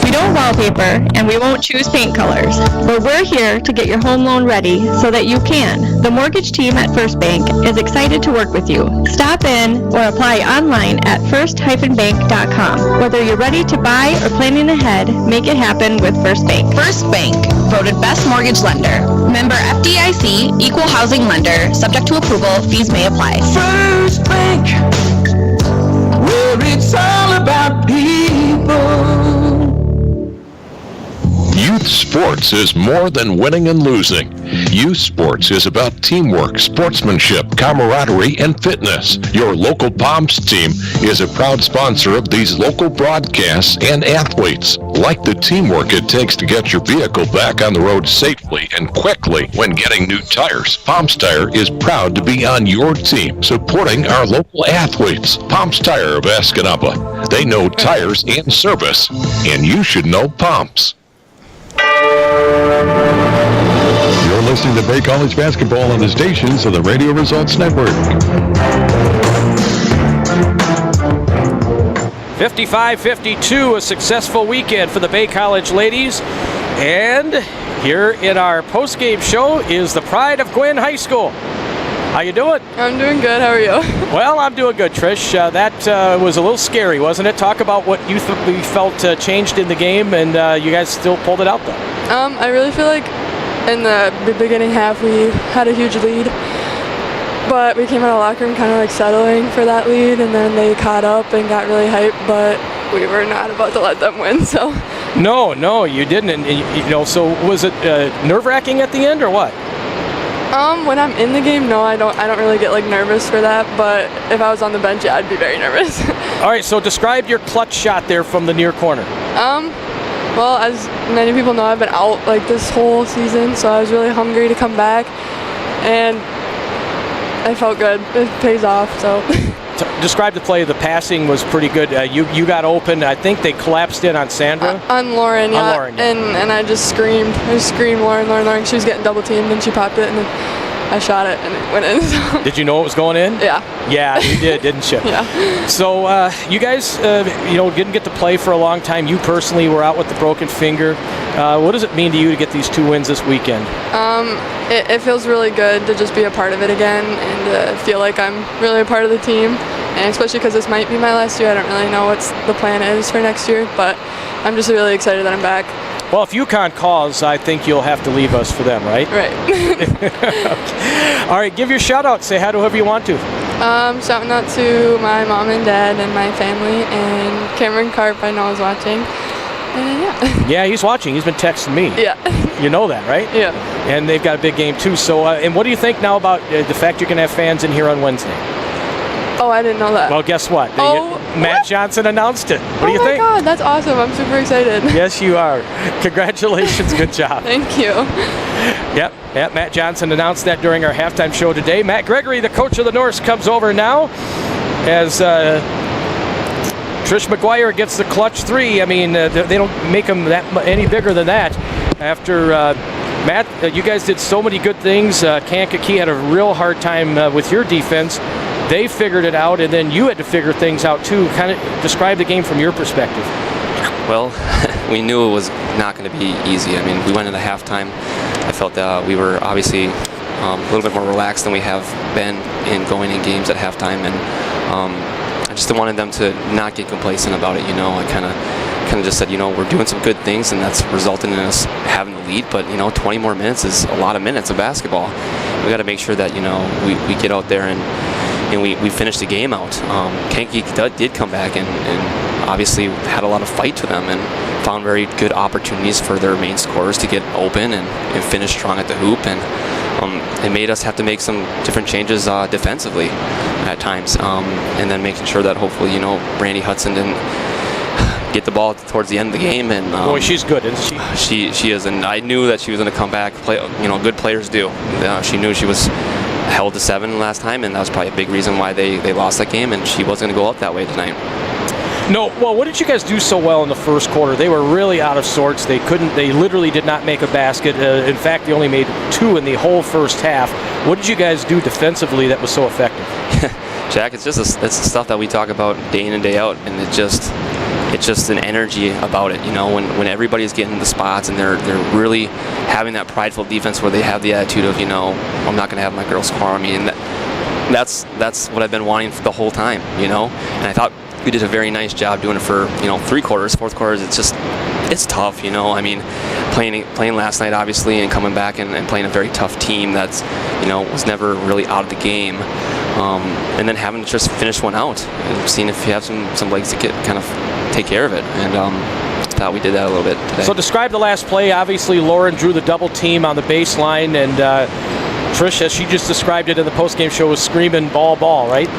We don't wallpaper, and we won't choose paint colors, but we're here to get your home loan ready so that you can. The mortgage team at First Bank is excited to work with you. Stop in or apply online at first-bank.com. Whether you're ready to buy or planning ahead, make it happen with First Bank. First Bank, voted best mortgage lender. Member FDIC, equal housing lender. Subject to approval, fees may apply. First Bank, where it's all about people. Youth sports is more than winning and losing. Youth sports is about teamwork, sportsmanship, camaraderie, and fitness. Your local Palms team is a proud sponsor of these local broadcasts and athletes. Like the teamwork it takes to get your vehicle back on the road safely and quickly when getting new tires, Palms Tire is proud to be on your team, supporting our local athletes. Palms Tire of Escanaba. They know tires and service, and you should know Palms. You're listening to Bay College Basketball on the stations of the Radio Results Network. 55-52, a successful weekend for the Bay College ladies. And here in our post-game show is the pride of Gwynn High School. How you doing? I'm doing good. How are you? Well, I'm doing good, Trish. That was a little scary, wasn't it? Talk about what you felt changed in the game, and you guys still pulled it out, though. I really feel like in the beginning half we had a huge lead, but we came out of the locker room kind of like settling for that lead, and then they caught up and got really hyped, but we were not about to let them win, so. No, you didn't. And so was it nerve-wracking at the end, or what? When I'm in the game, no, I don't really get like nervous for that, but if I was on the bench, yeah, I'd be very nervous. All right, so describe your clutch shot there from the near corner. Well, as many people know, I've been out like this whole season, so I was really hungry to come back, and I felt good. It pays off, so. Describe the play. The passing was pretty good. You got open. I think they collapsed in on Sandra. On Lauren, yeah. On Lauren, yeah. And I just screamed. I just screamed, Lauren. She was getting double teamed, and she popped it, and then I shot it, and it went in. So. Did you know it was going in? Yeah. Yeah, you did, didn't you? Yeah. So you guys, didn't get to play for a long time. You personally were out with the broken finger. What does it mean to you to get these 2 wins this weekend? It feels really good to just be a part of it again and feel like I'm really a part of the team. And especially because this might be my last year, I don't really know what the plan is for next year, but I'm just really excited that I'm back. Well, if UConn calls, I think you'll have to leave us for them, right? Right. Okay. All right, give your shout out. Say hi to whoever you want to. Shouting out to my mom and dad and my family, and Cameron Karp I know is watching. And yeah. Yeah, he's watching. He's been texting me. Yeah. You know that, right? Yeah. And they've got a big game too. So, and what do you think now about the fact you're going to have fans in here on Wednesday? Oh, I didn't know that. Well, guess what? Matt Johnson announced it. What do you think? Oh my God, that's awesome. I'm super excited. Yes, you are. Congratulations. Good job. Thank you. Yep, Matt Johnson announced that during our halftime show today. Matt Gregory, the coach of the Norse, comes over now as Trish McGuire gets the clutch 3. I mean, they don't make them any bigger than that. After Matt, you guys did so many good things. Kankakee had a real hard time with your defense. They figured it out, and then you had to figure things out too. Kind of describe the game from your perspective. Well, we knew it was not going to be easy. I mean, we went into halftime. I felt that we were obviously a little bit more relaxed than we have been in going in games at halftime, and I just wanted them to not get complacent about it. I kind of just said, we're doing some good things, and that's resulting in us having the lead. But 20 more minutes is a lot of minutes of basketball. We got to make sure that we get out there and we finished the game out. Kankakee did come back and obviously had a lot of fight to them and found very good opportunities for their main scorers to get open and finish strong at the hoop. And it made us have to make some different changes defensively at times. And then making sure that hopefully, Brandy Hudson didn't get the ball towards the end of the game. And boy, she's good, isn't she? She is, and I knew that she was going to come back. Good players do. She knew she was held to 7 last time, and that was probably a big reason why they lost that game, and she wasn't going to go out that way tonight. No, well, what did you guys do so well in the first quarter? They were really out of sorts. They literally did not make a basket. In fact, they only made 2 in the whole first half. What did you guys do defensively that was so effective? Jack, it's the stuff that we talk about day in and day out, and it's just an energy about it, when everybody's getting the spots and they're really having that prideful defense where they have the attitude of, I'm not going to have my girls score on me, and that's what I've been wanting for the whole time, and I thought we did a very nice job doing it for 3 quarters. Fourth quarters, it's tough, I mean, playing last night obviously and coming back and playing a very tough team that's was never really out of the game, and then having to just finish one out and seeing if you have some legs to kind of take care of it, and thought we did that a little bit today. So describe the last play. Obviously Lauren drew the double team on the baseline, and Trish, as she just described it in the postgame show, was screaming ball, right?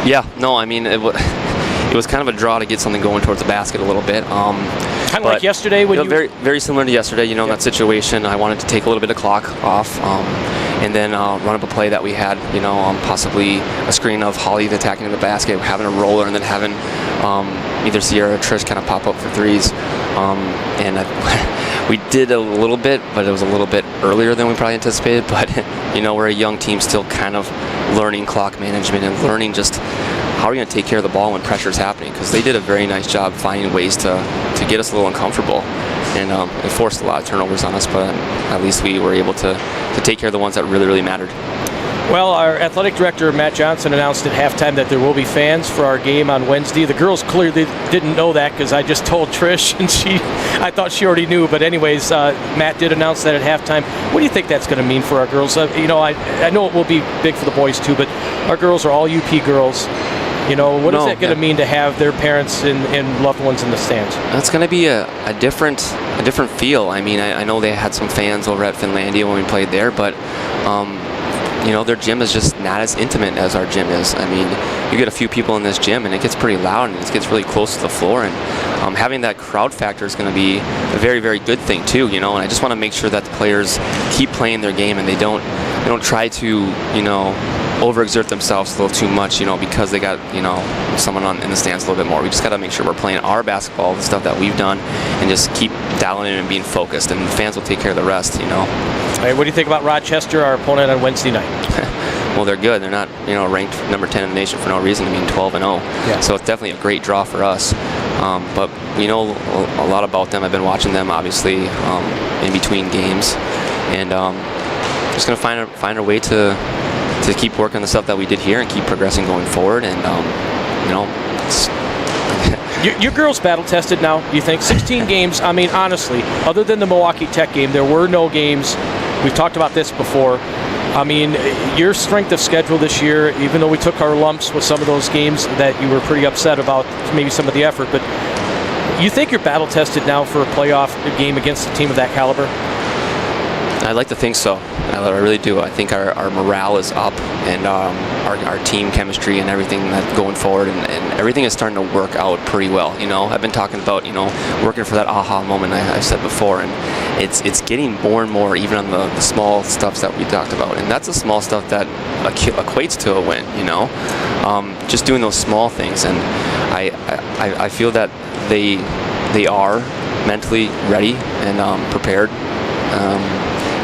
Yeah, no, I mean it was kind of a draw to get something going towards the basket a little bit. Kind of like yesterday when very, very similar to yesterday. In that situation, I wanted to take a little bit of clock off, and then run up a play that we had. Possibly a screen of Holly attacking the basket, having a roller, and then having either Sierra or Trish kind of pop up for threes. And we did a little bit, but it was a little bit earlier than we probably anticipated. But we're a young team, still kind of learning clock management and learning just how are we going to take care of the ball when pressure is happening, because they did a very nice job finding ways to get us a little uncomfortable, and it forced a lot of turnovers on us, but at least we were able to take care of the ones that really, really mattered. Well, our athletic director, Matt Johnson, announced at halftime that there will be fans for our game on Wednesday. The girls clearly didn't know that because I just told Trish, and I thought she already knew. But anyways, Matt did announce that at halftime. What do you think that's going to mean for our girls? I know it will be big for the boys too, but our girls are all UP girls. What is it going to mean to have their parents and loved ones in the stands? It's going to be a different feel. I mean, I know they had some fans over at Finlandia when we played there, but their gym is just not as intimate as our gym is. I mean, you get a few people in this gym and it gets pretty loud and it gets really close to the floor, and having that crowd factor is going to be a very, very good thing too, and I just want to make sure that the players keep playing their game and they don't try to, overexert themselves a little too much, because they got, someone in the stands a little bit more. We just got to make sure we're playing our basketball, the stuff that we've done, and just keep dialing in and being focused, and the fans will take care of the rest, All right, what do you think about Rochester, our opponent on Wednesday night? Well, they're good. They're not, ranked number 10 in the nation for no reason. 12-0. Yeah. So it's definitely a great draw for us. But we know a lot about them. I've been watching them, obviously, in between games, and just going to find a way to keep working on the stuff that we did here and keep progressing going forward. And your girls battle tested now, you think? 16 games. I mean, honestly, other than the Milwaukee Tech game, there were no games. We've talked about this before. I mean, your strength of schedule this year, even though we took our lumps with some of those games that you were pretty upset about, maybe some of the effort, but you think you're battle tested now for a playoff game against a team of that caliber? I'd like to think so. I really do. I think our morale is up, and our team chemistry and everything that going forward, and everything is starting to work out pretty well. I've been talking about working for that aha moment I said before, and it's getting more and more even on the small stuffs that we talked about, and that's the small stuff that equates to a win. Just doing those small things, and I feel that they are mentally ready and prepared.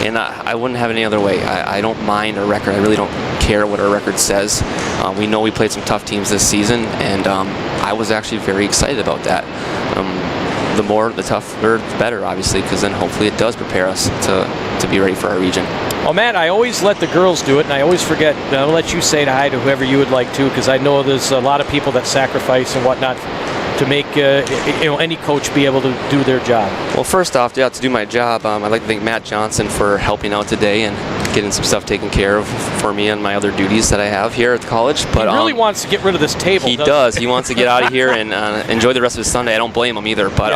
And I wouldn't have it any other way. I don't mind our record. I really don't care what our record says. We know we played some tough teams this season, and I was actually very excited about that. The tougher, the better, obviously, because then hopefully it does prepare us to be ready for our region. Well, Matt, I always let the girls do it, and I always forget. I'll let you say hi to whoever you would like to, because I know there's a lot of people that sacrifice and whatnot to make any coach be able to do their job. Well, first off, to do my job, I'd like to thank Matt Johnson for helping out today and getting some stuff taken care of for me and my other duties that I have here at the college. But he really wants to get rid of this table. He does. He wants to get out of here and enjoy the rest of his Sunday. I don't blame him either. But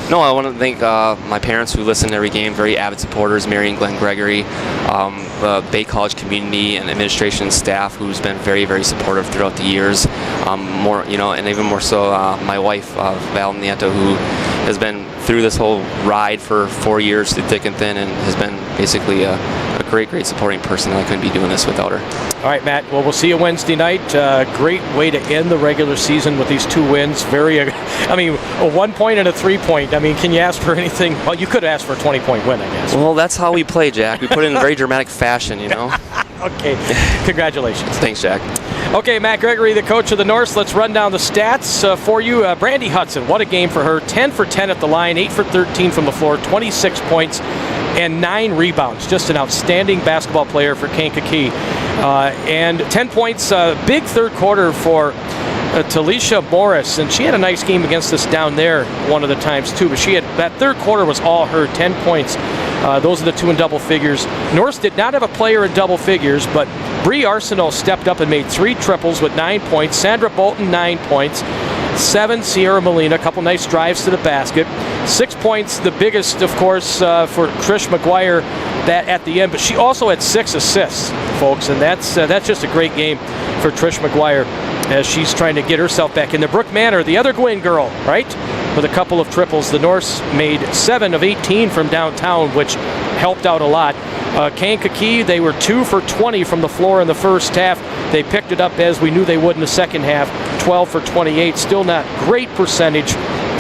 no, I want to thank my parents who listen to every game, very avid supporters, Mary and Glenn Gregory, the Bay College community and administration staff who's been very, very supportive throughout the years. And even more so my wife, Val Nieto, who has been through this whole ride for 4 years through thick and thin, and has been basically a great supporting person, and I couldn't be doing this without her. All right, Matt. Well, we'll see you Wednesday night. Great way to end the regular season with these 2 wins. A 1 point and a 3 point. I mean, can you ask for anything? Well, you could ask for a 20-point win, I guess. Well, that's how we play, Jack. We put it in a very dramatic fashion, Okay. Congratulations. Thanks, Jack. Okay, Matt Gregory, the coach of the Norse. Let's run down the stats for you. Brandy Hudson, what a game for her. 10 for 10 at the line, 8 for 13 from the floor, 26 points, and 9 rebounds. Just an outstanding basketball player for Kankakee. And 10 points, big third quarter for Talisha Morris, and she had a nice game against us down there one of the times too, but that third quarter was all her. 10 points. Those are the 2 in double figures. Norse did not have a player in double figures, but Bree Arsenault stepped up and made 3 triples with 9 points. Sandra Bolton, 9 points. 7, Sierra Molina, a couple nice drives to the basket. 6 points, the biggest, of course, for Trish McGuire that at the end, but she also had 6 assists, folks, and that's just a great game for Trish McGuire as she's trying to get herself back in the Brooke Manor, the other Gwynn girl, right? With a couple of triples. The Norse made 7 of 18 from downtown, which helped out a lot. Kankakee, they were 2 for 20 from the floor in the first half. They picked it up as we knew they would in the second half, 12 for 28. Still not great percentage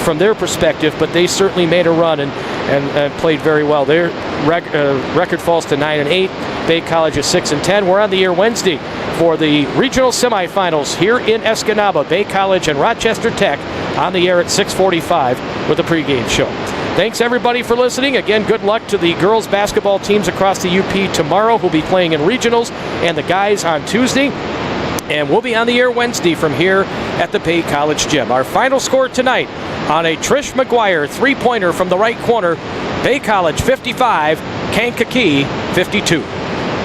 from their perspective, but they certainly made a run and played very well. Their record falls to 9-8. Bay College is 6-10. We're on the air Wednesday for the regional semifinals here in Escanaba. Bay College and Rochester Tech on the air at 6:45 with a pregame show. Thanks, everybody, for listening. Again, good luck to the girls basketball teams across the UP tomorrow who'll be playing in regionals, and the guys on Tuesday. And we'll be on the air Wednesday from here at the Bay College Gym. Our final score tonight on a Trish McGuire three-pointer from the right corner, Bay College 55, Kankakee 52.